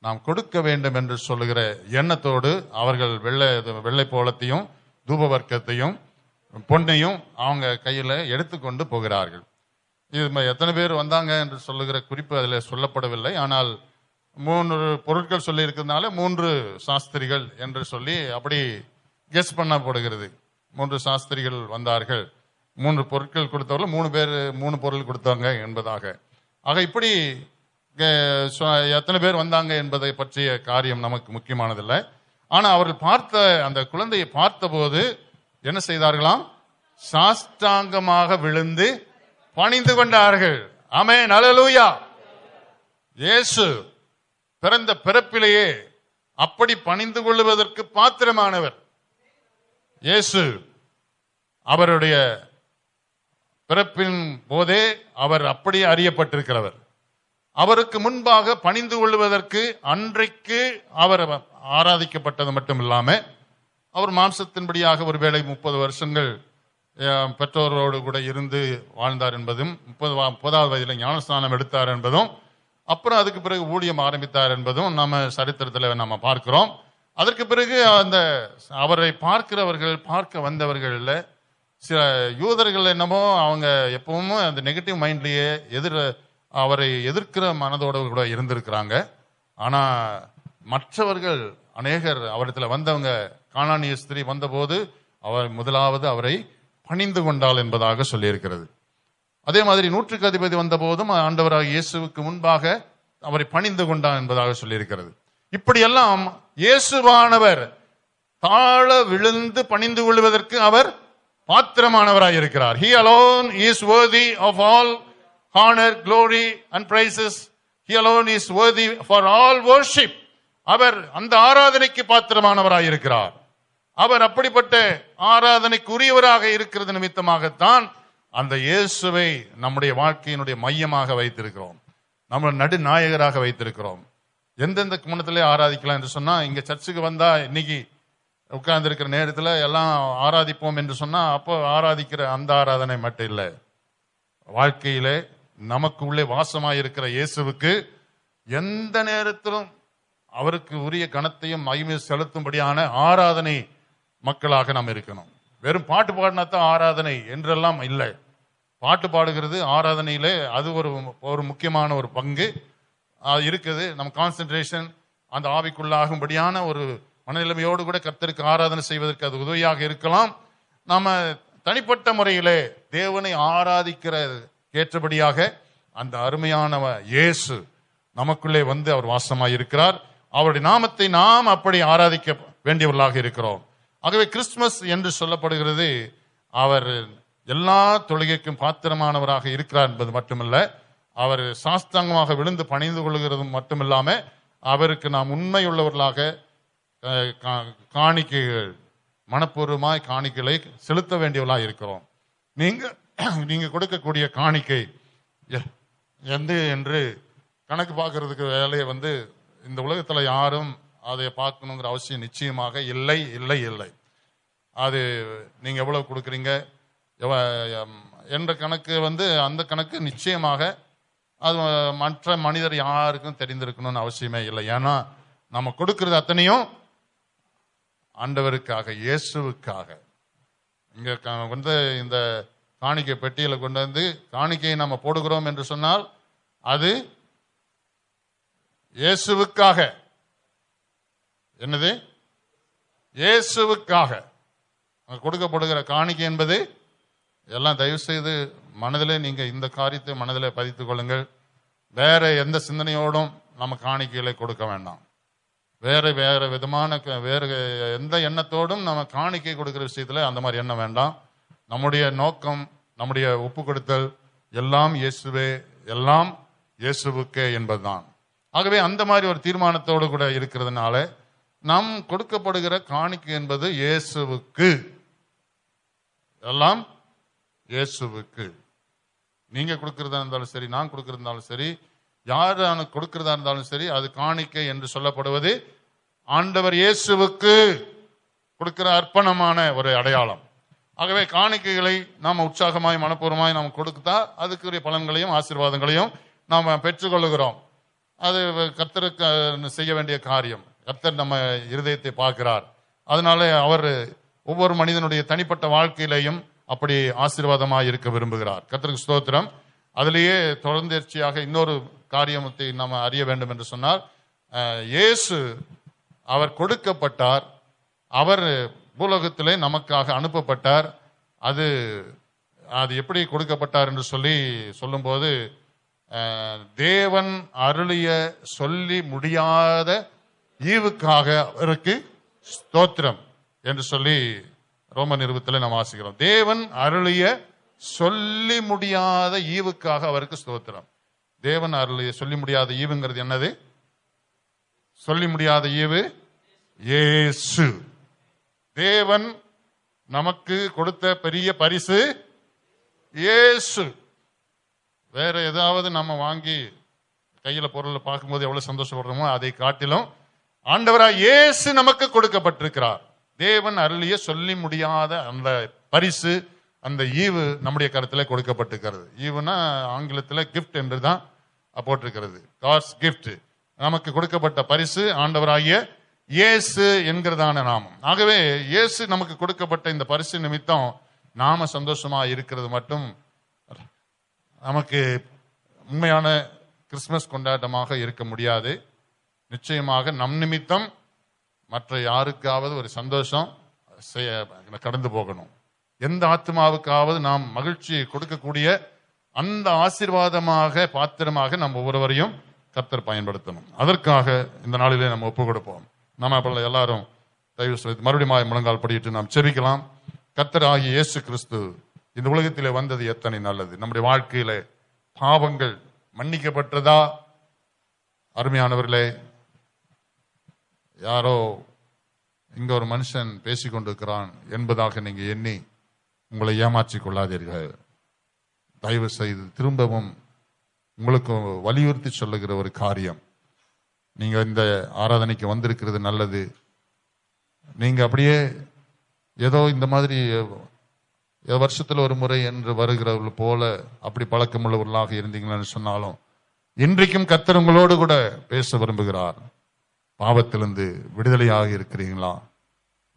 Speaker 1: நாம் கொடுக்க வேண்டும் என்று சொல்லுகிற எண்ணத்தோடு அவர்கள் வெள்ளை போலத்தையும் தூபவர்க்கத்தையும் பொன்னையும் அவங்க கையில எடுத்துக்கொண்டு போகிறார்கள். இது எத்தனை பேர் வந்தாங்க என்று சொல்லுகிற குறிப்பு அதில் சொல்லப்படவில்லை. ஆனால் 3 பொருட்கள் சொல்லி இருக்கிறதுனால 3 சாஸ்திரிகள் என்று சொல்லி அப்படி கெஸ் பண்ணப்படுகிறது. 3 சாஸ்திரிகள் வந்தார்கள். 3 பொருட்கள் கொடுத்தவர்கள் 3 பேர் 3 பொருள் கொடுத்தாங்க என்பதாக. ஆக இப்படி எத்தனை பேர் வந்தாங்க என்பதை பற்றிய காரியம் நமக்கு முக்கியமானதில்லை. ஆனா அவர்கள் அந்த குழந்தையை பார்த்த போது என்ன செய்தார்களாம்? சாஷ்டாங்கமாக விழுந்து பணிந்து கொண்டார்கள். ஆமென், அல்லேலூயா. இயேசு பிறந்த பிறப்பிலேயே அப்படி பணிந்து கொள்வதற்கு பாத்திரமானவர். இயேசு அவருடைய பிறப்பின் போதே அவர் அப்படியே அறியப்பட்டிருக்கிறவர். அவருக்கு முன்பாக பணிந்து கொள்வதற்கு அன்றைக்கு அவர் ஆராதிக்கப்பட்டது மட்டும் இல்லாம, அவர் மாம்சத்தின்படியாக ஒருவேளை 30 வருஷங்கள் பெற்றோரோடு கூட இருந்து வாழ்ந்தார் என்பதும், 30வது வயதில் ஞானஸ்நானம் எடுத்தார் என்பதும், அப்புறம் அதுக்கு பிறகு ஊழியம் ஆரம்பித்தார் என்பதும் நம்ம சரித்திரத்தில் நம்ம பார்க்கிறோம். அதற்கு பிறகு அவரை பார்க்க வந்தவர்கள் சில யூதர்கள் என்னமோ அவங்க எப்பவுமே அந்த நெகட்டிவ் மைண்ட்லயே அவரை எதிர்க்கிற மனதோடு கூட இருந்திருக்கிறாங்க. ஆனா மற்றவர்கள் அநேகர் அவரிடத்துல வந்தவங்க, கானானிய ஸ்திரீ வந்தபோது அவர் முதலாவது அவரை பணிந்து கொண்டாள் என்பதாக சொல்லியிருக்கிறது. அதே மாதிரி 100க்கு அதிபதி வந்த போதும் ஆண்டவராக இயேசுவுக்கு முன்பாக அவரை பணிந்து கொண்டான் என்பதாக சொல்லியிருக்கிறது. இப்படியெல்லாம் இயேசுவானவர் தாழ விழுந்து பணிந்து கொள்வதற்கு அவர் பாத்திரமானவராய் இருக்கிறார். He alone is worthy of all honor, glory and praises. He alone is worthy for all worship. அவர் அந்த ஆராதனைக்கு பாத்திரமானவராய் இருக்கிறார். அவர் அப்படிப்பட்ட ஆராதனைக்கு உரியவராக இருக்கிறது நிமித்தமாகத்தான் அந்த இயேசுவை நம்முடைய வாழ்க்கையினுடைய மையமாக வைத்திருக்கிறோம், நம்ம நடுநாயகராக வைத்திருக்கிறோம். எந்தெந்த குணத்திலே ஆராதிக்கலாம் என்று சொன்னா, இங்க சர்ச்சுக்கு வந்தா இன்னைக்கு உட்கார்ந்து இருக்கிற நேரத்தில் எல்லாம் ஆராதிப்போம் என்று சொன்னா, அப்போ ஆராதிக்கிற அந்த ஆராதனை மட்டும் இல்லை. வாழ்க்கையிலே நமக்கு உள்ளே வாசமாயிருக்கிற இயேசுவுக்கு எந்த நேரத்திலும் அவருக்கு உரிய கனத்தையும் மகிமை செலுத்தும்படியான ஆராதனை மக்களாக நாம் இருக்கணும். வெறும் பாட்டு பாடினாத்தான் ஆராதனை என்றெல்லாம் இல்லை. பாட்டு பாடுகிறது ஆராதனையிலே அது ஒரு முக்கியமான ஒரு பங்கு இருக்குது. நம்ம கான்சென்ட்ரேஷன் அந்த ஆவிக்குள்ளாகும்படியான ஒரு மனநிலைமையோடு கூட கர்த்தருக்கு ஆராதனை செய்வதற்கு அது உதவியாக இருக்கலாம். நாம தனிப்பட்ட முறையிலே தேவனை ஆராதிக்கிற ஏற்றபடியாக அந்த அருமையான இயேசு நமக்குள்ளே வந்து அவர் வாசமாய் இருக்கிறார். அவருடைய நாமத்தை நாம் அப்படி ஆராதிக்க வேண்டியவர்களாக இருக்கிறோம். ஆகவே கிறிஸ்துமஸ் என்று சொல்லப்படுகிறது, அவர் எல்லா தொழுகைக்கும் பாத்திரமானவராக இருக்கிறார் என்பது மட்டுமல்ல, அவர் சாஸ்தாங்கமாக விழுந்து பணிந்து கொள்கிறதும் மட்டுமில்லாம அவருக்கு நாம் உண்மை உள்ளவர்களாக காணிக்கைகள் மனப்பூர்வமாய் காணிக்கைகளை செலுத்த வேண்டியவர்களாக இருக்கிறோம். நீங்க கொடுக்கக்கூடிய காணிக்கை என்று கணக்கு பார்க்கறதுக்கு வேலையை வந்து இந்த உலகத்துல யாரும் அதை பார்க்கணுங்கிற அவசியம் நிச்சயமாக இல்லை இல்லை இல்லை. அது நீங்க எவ்வளவு கொடுக்குறீங்க என்ற கணக்கு வந்து அந்த கணக்கு நிச்சயமாக அது மற்ற மனிதர் யாருக்கும் தெரிந்திருக்கணும்னு அவசியமே இல்லை. ஏன்னா நம்ம கொடுக்கறது அத்தனையும் ஆண்டவருக்காக, இயேசுவுக்காக. இங்க வந்து இந்த காணிக்கை பெட்டியில கொண்டு வந்து காணிக்கையை நம்ம போடுகிறோம் என்று சொன்னால் அது இயேசுவுக்காக. என்னது? இயேசுவுக்காக கொடுக்கப்படுகிற காணிக்கை என்பது எல்லாம் தயவு செய்து மனதிலே நீங்க இந்த காரியத்தை மனதிலே பதித்துக் கொள்ளுங்கள். வேற எந்த சிந்தனையோடும் நம்ம காணிக்கைகளை கொடுக்க வேண்டாம். வேற விதமான வேற எந்த எண்ணத்தோடும் நம்ம காணிக்கை கொடுக்கிற விஷயத்துல அந்த மாதிரி எண்ணம் வேண்டாம். நம்முடைய நோக்கம், நம்முடைய ஒப்பு கொடுத்தல் எல்லாம் இயேசுவே, எல்லாம் இயேசுவுக்கே என்பதுதான். ஆகவே அந்த மாதிரி ஒரு தீர்மானத்தோடு கூட இருக்கிறதுனால நாம் கொடுக்கப்படுகிற காணிக்கை என்பது இயேசுவுக்கு, எல்லாம் இயேசுவுக்கு. நீங்க கொடுக்கிறதா இருந்தாலும் சரி, நான் கொடுக்கிறதாலும் சரி, யார் கொடுக்கிறதா இருந்தாலும் சரி, அது காணிக்கை என்று சொல்லப்படுவது ஆண்டவர் இயேசுவுக்கு கொடுக்கிற அர்ப்பணமான ஒரு அடையாளம். ஆகவே காணிக்கைகளை நாம் உற்சாகமாய் மனப்பூர்வமாய் நாம் கொடுத்தா அதுக்குரிய பலன்களையும் ஆசீர்வாதங்களையும் நாம் பெற்றுக்கொள்ளுகிறோம். அது கர்த்தருக்கு செய்ய வேண்டிய காரியம். கர்த்தர் நம்ம இருதயத்தை பார்க்கிறார். அதனால அவர் ஒவ்வொரு மனிதனுடைய தனிப்பட்ட வாழ்க்கையிலையும் அப்படி ஆசீர்வாதமாக இருக்க விரும்புகிறார். கர்த்தருக்கு ஸ்தோத்திரம். அதிலேயே தொடர்ந்தேர்ச்சியாக இன்னொரு காரியத்தை நாம் அறிய வேண்டும் என்று சொன்னால், இயேசு அவர் கொடுக்கப்பட்டார், அவர் பூலோகத்திலே நமக்காக அனுப்பப்பட்டார். அது எப்படி கொடுக்கப்பட்டார் என்று சொல்லும்போது, தேவன் அருளிய சொல்லி முடியாத ஈவுக்காக அவருக்கு ஸ்தோத்திரம் என்று சொல்லி ரோமர் நிருபத்தில் நாம் வாசிக்கிறோம். தேவன் அருளிய சொல்லி முடியாத ஈவுக்காக அவருக்கு ஸ்தோத்திரம். தேவன் அருளிய சொல்லி முடியாத ஈவுங்கிறது என்னது? சொல்லி முடியாத ஈவு இயேசு. தேவன் நமக்கு கொடுத்த பெரிய பரிசு இயேசு. வேற ஏதாவது நம்ம வாங்கி கையில பொருளை பார்க்கும்போது எவ்வளவு சந்தோஷப்படுறோமோ அதை காட்டிலும் ஆண்டவராய் இயேசு நமக்கு கொடுக்கப்பட்டிருக்கிறார். தேவன் அருளிய சொல்லி முடியாத அந்த பரிசு, அந்த ஈவு நம்முடைய கருத்துல கொடுக்கப்பட்டிருக்கிறது. ஈவுனா ஆங்கிலத்தில் கிஃப்ட் என்று தான் போட்டிருக்கிறது. God's gift. நமக்கு கொடுக்கப்பட்ட பரிசு ஆண்டவராகிய இயேசு என்கிறதான நாமம். ஆகவே இயேசு நமக்கு கொடுக்கப்பட்ட இந்த பரிசு நிமித்தம் நாம சந்தோஷமா இருக்கிறது மட்டும் நமக்கு உண்மையான கிறிஸ்துமஸ் கொண்டாட்டமாக இருக்க முடியாது. நிச்சயமாக நம் நிமித்தம் மற்ற யாருக்காவது ஒரு சந்தோஷம் கடந்து போகணும். எந்த ஆத்மாவுக்காவது நாம் மகிழ்ச்சியை கொடுக்கக்கூடிய அந்த ஆசீர்வாதமாக பாத்திரமாக நம்ம ஒவ்வொருவரையும் கர்த்தர் பயன்படுத்தணும். அதற்காக இந்த நாளிலே நம்ம ஒப்பு கொடுப்போம். நம்ம எல்லாரும் தயவு செய்து மறுபடியும் முழங்கால் படியிட்டு நாம் செபிக்கலாம். கர்த்தர் ஆகிய இயேசு கிறிஸ்து இந்த உலகத்திலே வந்தது எத்தனை நல்லது. நம்முடைய வாழ்க்கையில பாவங்கள் மன்னிக்கப்பட்டதா? அருமையானவர்களே, யாரோ இங்க ஒரு மனுஷன் பேசிக்கொண்டிருக்கிறான் என்பதாக நீங்க எண்ணி உங்களை ஏமாற்றிக் கொள்ளாதீர்கள். தயவு செய்து திரும்பவும் உங்களுக்கு வலியுறுத்தி சொல்லுகிற ஒரு காரியம், நீங்க இந்த ஆராதனைக்கு வந்திருக்கிறது நல்லது. நீங்க அப்படியே ஏதோ இந்த மாதிரி வருஷத்துல ஒரு முறை என்று வருகிறவர்கள் போல அப்படி பழக்கமுள்ளவர்களாக இருந்தீங்கன்னு சொன்னாலும், இன்றைக்கும் கர்த்தர் உங்களோடு கூட பேச விரும்புகிறார். பாவத்திலிருந்து விடுதலையாக இருக்கிறீங்களா?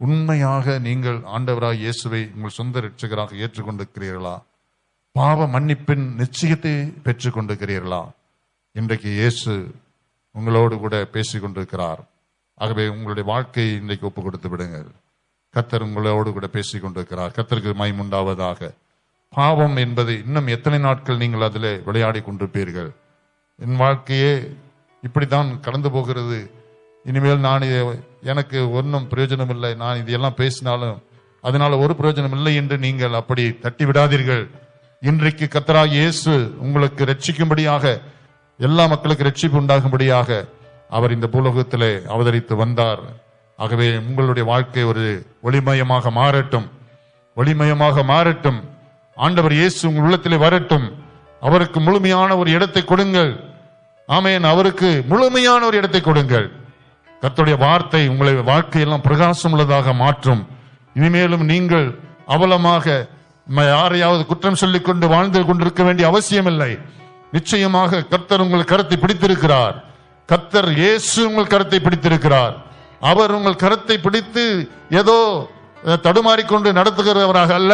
Speaker 1: உண்மையாக நீங்கள் ஆண்டவராக இயேசுவை உங்கள் சொந்த இரட்சகராக ஏற்றுக்கொண்டிருக்கிறீர்களா? பாவ மன்னிப்பின் நிச்சயத்தை பெற்றுக் கொண்டிருக்கிறீர்களா? இன்றைக்கு இயேசு உங்களோடு கூட பேசிக் கொண்டிருக்கிறார். ஆகவே உங்களுடைய வாழ்க்கையை இன்றைக்கு ஒப்பு கொடுத்து விடுங்கள். கர்த்தர் உங்களோடு கூட பேசிக் கொண்டிருக்கிறார். கர்த்தருக்கு மகிமை உண்டாவதாக. பாவம் என்பது இன்னும் எத்தனை நாட்கள் நீங்கள் அதில் விளையாடி கொண்டிருப்பீர்கள்? என் வாழ்க்கையே இப்படித்தான் கடந்து போகிறது, இனிமேல் நான் எனக்கு ஒன்றும் பிரயோஜனம் இல்லை, நான் இதெல்லாம் பேசினாலும் அதனால ஒரு பிரயோஜனம் இல்லை என்று நீங்கள் அப்படி தட்டி விடாதீர்கள். இன்றைக்கு கர்த்தராகிய இயேசு உங்களுக்கு ரட்சிக்கும்படியாக, எல்லா மக்களுக்கு ரட்சிப்பு உண்டாகும்படியாக அவர் இந்த பூலோகத்திலே அவதரித்து வந்தார். ஆகவே உங்களுடைய வாழ்க்கை ஒரு ஒளிமயமாக மாறட்டும், ஒளிமயமாக மாறட்டும். ஆண்டவர் இயேசு உங்கள் உள்ளத்திலே வரட்டும். அவருக்கு முழுமையான ஒரு இடத்தை கொடுங்கள். ஆமென். அவருக்கு முழுமையான ஒரு இடத்தை கொடுங்கள். கர்த்தருடைய வார்த்தை உங்களை வாழ்க்கையெல்லாம் பிரகாசம் உள்ளதாக மாற்றும். இனிமேலும் நீங்கள் அவலமாக யாரையாவது குற்றம் சொல்லிக் கொண்டு வாழ்ந்து கொண்டிருக்க வேண்டிய அவசியம் இல்லை. நிச்சயமாக கர்த்தர் உங்கள் கரத்தை பிடித்திருக்கிறார். கர்த்தர் இயேசு உங்கள் கரத்தை பிடித்திருக்கிறார். அவர் உங்கள் கரத்தை பிடித்து ஏதோ தடுமாறிக்கொண்டு நடத்துகிறவராக அல்ல,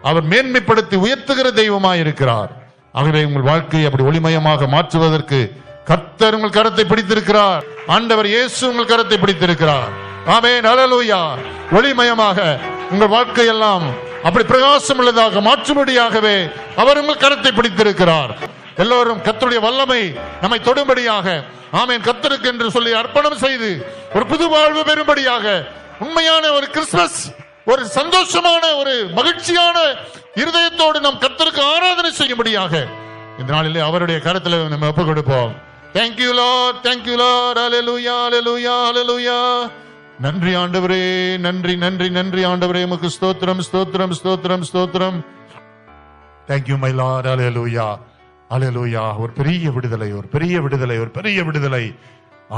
Speaker 1: அவர் மேன்மைப்படுத்தி உயர்த்துகிற தெய்வமாய் இருக்கிறார். ஆகவே உங்கள் வாழ்க்கையை அப்படி ஒளிமயமாக மாற்றுவதற்கு கர்த்தர் உங்கள் கரத்தை பிடித்திருக்கிறார். ஆண்டவர் இயேசு உங்கள் கரத்தை பிடித்திருக்கிறார். ஆமென். ஹல்லேலூயா. ஒளிமயமாக உங்கள் வாழ்க்கையெல்லாம் அப்படி பிரகாசம் உள்ளதாக மாற்றும்படியாகவே அவர் உங்கள் கரத்தை பிடித்திருக்கிறார். எல்லோரும் கர்த்தருடைய வல்லமை நம்மை தொடும்படியாக, ஆமென், கர்த்தருக்கு என்று சொல்லி அர்ப்பணம் செய்து ஒரு புது வாழ்வு பெறும்படியாக, உண்மையான ஒரு கிறிஸ்துமஸ், ஒரு சந்தோஷமான ஒரு மகிழ்ச்சியான இருதயத்தோடு நாம் கர்த்தருக்கு ஆராதனை செய்யும்படியாக இந்த நாளிலே அவருடைய கரத்தில் நம்ம ஒப்புக் கொடுப்போம். Thank you Lord, thank you Lord, hallelujah, hallelujah, hallelujah. நன்றி ஆண்டவரே, நன்றி நன்றி நன்றி ஆண்டவரே, உமக்கு ஸ்தோத்திரம் ஸ்தோத்திரம் ஸ்தோத்திரம் ஸ்தோத்திரம். Thank you my Lord, hallelujah, hallelujah. ஒரு பெரிய விடுதலை, ஒரு பெரிய விடுதலை, ஒரு பெரிய விடுதலை.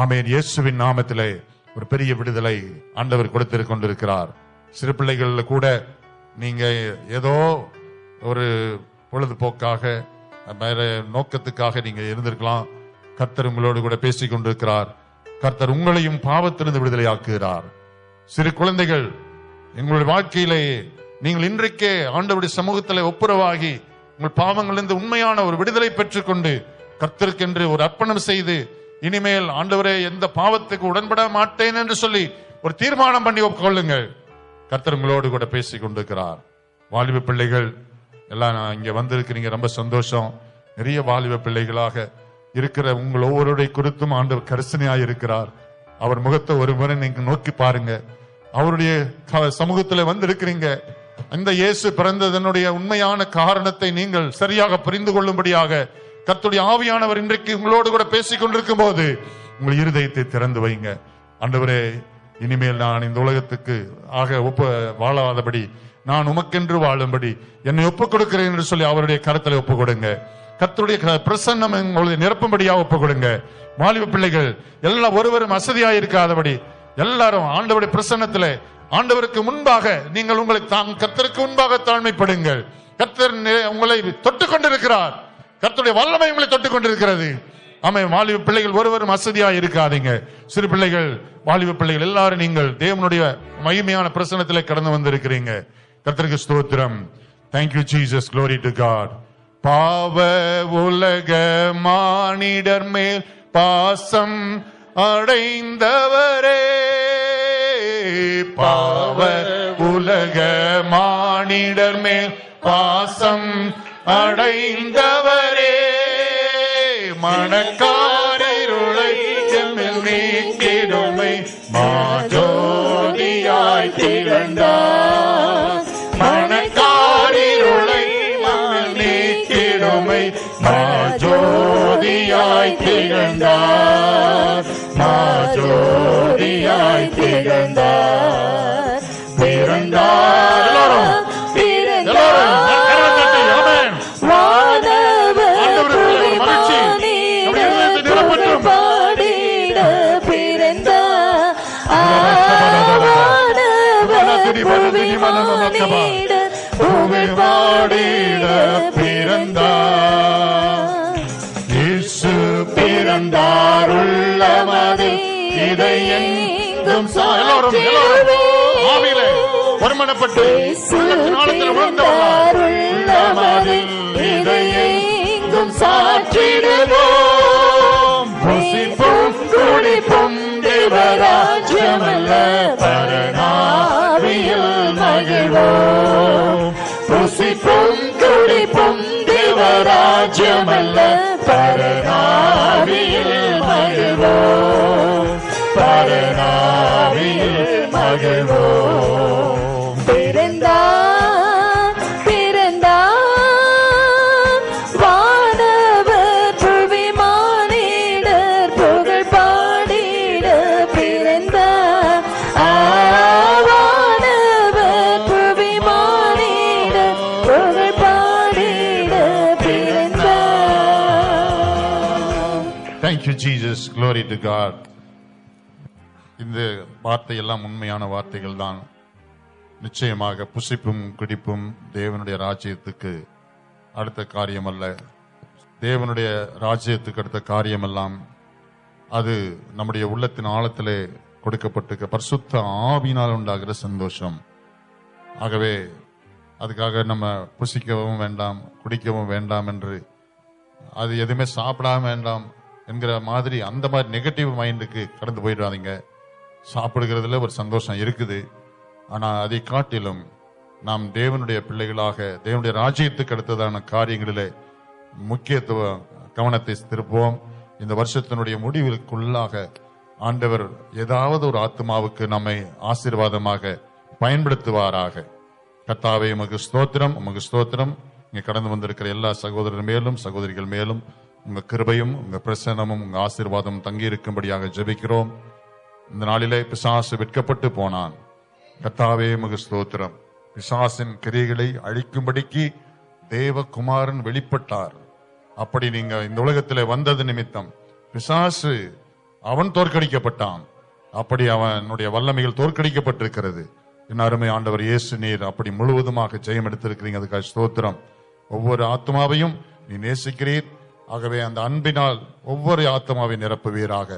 Speaker 1: ஆமென். இயேசுவின் நாமத்திலே ஒரு பெரிய விடுதலை ஆண்டவர் கொடுத்து கொண்டிருக்கிறார். சிறு பிள்ளைகள்ல கூட நீங்க ஏதோ ஒரு பொழுதுபோக்காக வேற நோக்கத்துக்காக நீங்க இருந்திருக்கலாம். கர்த்தர் உங்களோடு கூட பேசிக் கொண்டிருக்கிறார். கர்த்தர் உங்களையும் பாவத்திலிருந்து விடுதலை ஆக்குகிறார். சிறு குழந்தைகள், எங்களுடைய வாழ்க்கையிலே நீங்கள் இன்றைக்கே ஆண்டவருடைய சமூகத்தில் ஒப்புரவாகி உங்கள் பாவங்களிலிருந்து உண்மையான ஒரு விடுதலை பெற்றுக்கொண்டு கர்த்தருக்கென்று ஒரு அர்ப்பணம் செய்து, இனிமேல் ஆண்டவரே எந்த பாவத்துக்கு உடன்பட மாட்டேன் என்று சொல்லி ஒரு தீர்மானம் பண்ணி கொள்ளுங்கள். கர்த்தர் உங்களோடு கூட பேசிக் கொண்டிருக்கிறார். வாலிப பிள்ளைகள் எல்லாம் இங்க வந்திருக்கிறீங்க, ரொம்ப சந்தோஷம். நிறைய வாலிப பிள்ளைகளாக இருக்கிற உங்கள் ஒவ்வொருடைய குறித்தும் ஆண்டவர் கரிசனையாய் இருக்கிறார். அவர் முகத்தை ஒரு முறை நீங்க நோக்கி பாருங்க. அவருடைய சமூகத்தில் வந்து இருக்கிறீங்க. அந்த இயேசு பிறந்ததனுடைய உண்மையான காரணத்தை நீங்கள் சரியாக புரிந்து கொள்ளும்படியாக கர்த்தருடைய ஆவியானவர் இன்றைக்கு உங்களோடு கூட பேசிக் கொண்டிருக்கும் போது உங்கள் இருதயத்தை திறந்து வைங்க. ஆண்டவரே, இனிமேல் நான் இந்த உலகத்துக்கு வாழாதபடி நான் உமக்கென்று வாழும்படி என்னை ஒப்புக் கொடுக்கிறேன் என்று சொல்லி அவருடைய கரத்தில் ஒப்புக் கொடுங்க. கர்த்தருடைய பிரசன்னம் உங்களுடைய நிரப்பும்படியாக ஒப்புக் கொடுங்க. வாலிப பிள்ளைகள் எல்லாம் ஒருவரும் அசதியாக இருக்காதபடி எல்லாரும் ஆண்டவருடைய பிரசன்னத்திலே ஆண்டவருக்கு முன்பாக நீங்கள் உங்களை கர்த்தருக்கு முன்பாக தாழ்மைப்படுங்கள். கர்த்தர் உங்களை தொட்டுக் கொண்டிருக்கிறார். கர்த்தருடைய வல்லமை உங்களை தொட்டுக் கொண்டிருக்கிறது. ஆமென். வாலிப பிள்ளைகள் ஒருவரும் அசதியாக இருக்காதீங்க. சிறு பிள்ளைகள், வாலிப பிள்ளைகள் எல்லாரும் நீங்கள் தேவனுடைய மகிமையான பிரசன்னத்திலே கடந்து வந்திருக்கிறீங்க. கர்த்தருக்கு ஸ்தோத்திரம். Thank you Jesus, glory to God. பாவ உலக மானிடர் மேல் பாசம் அடைந்தவரே, பாவ உலக மானிடர் மேல் பாசம் அடைந்தவரே, மனக்காரிருளை எம்மில் நீக்கிடுமை மாஜோதியாய் திகழ்ந்தார். மனக்காரிருளை எம்மில் நீக்கிடுமை மாஜோதியாய் திகழ்ந்தார். மாஜோதியாய் திகழ்ந்தார். பிறந்தார். இயேசு பிறந்தார் உள்ளமது இதை எங்கும் ஒருமனப்பட்டு உள்ளமது இதை எங்கும் சாற்றிடுவோம். புசிப்பும் குடிப்பும் தேவராஜ்யமல்ல பரநாவியில் மகிழ்வோம். புசிப்பும் குடிப்பும் தேவராஜ்யமல்ல பரநாவியில் மகிழ்வோம். பரநாவியில் மகிழ்வோம். பிறந்தார் பிறந்தார் வானவர் புவி மானிடர் புகழ் பாடிட பிறந்தார். வானவர் புவி மானிடர் புகழ் பாடிட பிறந்தார். Thank you, Jesus. Glory to God. இந்த வார்த்தை எல்லாம் உண்மையான வார்த்தைகள் தான். நிச்சயமாக புசிப்பும் குடிப்பும் தேவனுடைய ராஜ்யத்துக்கு அடுத்த காரியம் அல்ல. தேவனுடைய ராஜ்யத்துக்கு அடுத்த காரியம் எல்லாம் அது நம்முடைய உள்ளத்தின் ஆழத்திலே கொடுக்கப்பட்டிருக்க பரிசுத்த ஆவியினால் உண்டாகிற சந்தோஷம். ஆகவே அதுக்காக நம்ம புசிக்கவும் வேண்டாம், குடிக்கவும் வேண்டாம் என்று, அது எதுவுமே சாப்பிடாம வேண்டாம் என்கிற மாதிரி அந்த மாதிரி நெகட்டிவ் மைண்டுக்கு கடந்து போயிடாதீங்க. சாப்பிடுகிறதுல ஒரு சந்தோஷம் இருக்குது. ஆனா அதை காட்டிலும் நாம் தேவனுடைய பிள்ளைகளாக தேவனுடைய ராஜ்யத்துக்கு அடுத்ததான காரியங்களிலே முக்கியத்துவ கவனத்தை திருப்புவோம். இந்த வருஷத்தினுடைய முடிவுக்குள்ளாக ஆண்டவர் ஏதாவது ஒரு ஆத்மாவுக்கு நம்மை ஆசீர்வாதமாக பயன்படுத்துவாராக. கர்த்தாவே உமக்கு ஸ்தோத்திரம், உமக்கு ஸ்தோத்திரம். இங்க கடந்து வந்திருக்கிற எல்லா சகோதரர் மேலும் சகோதரிகள் மேலும் உங்க கிருபையும் உங்க பிரசன்னமும் உங்க ஆசீர்வாதம் தங்கி இருக்கும்படியாக ஜெபிக்கிறோம். இந்த நாளிலே பிசாசு வெட்கப்பட்டு போனான். கர்த்தாவே உமக்கு ஸ்தோத்திரம். பிசாசின் கிரியைகளை அழிக்கும்படிக்கு தேவகுமாரன் வெளிப்பட்டார். அப்படி நீங்க இந்த உலகத்திலே வந்தது நிமித்தம் பிசாசு அவன் தோற்கடிக்கப்பட்டான். அப்படி அவனுடைய வல்லமைகள் தோற்கடிக்கப்பட்டிருக்கிறது. என் அருமை ஆண்டவர் இயேசு, நீர் அப்படி முழுவதுமாக ஜெயம் எடுத்திருக்கிறீங்க. அதுக்காக ஸ்தோத்திரம். ஒவ்வொரு ஆத்மாவையும் நீ நேசிக்கிறீர். ஆகவே அந்த அன்பினால் ஒவ்வொரு ஆத்மாவை நிரப்புவீராக.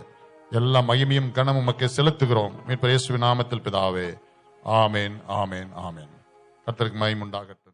Speaker 1: எல்லா மகிமையும் கனமும் உமக்கே செலுத்துகிறோம். மீட்பர் இயேசுவின் நாமத்தில் பிதாவே. ஆமேன், ஆமேன், ஆமேன். கர்த்தருக்கு மகிமை உண்டாகட்டும்.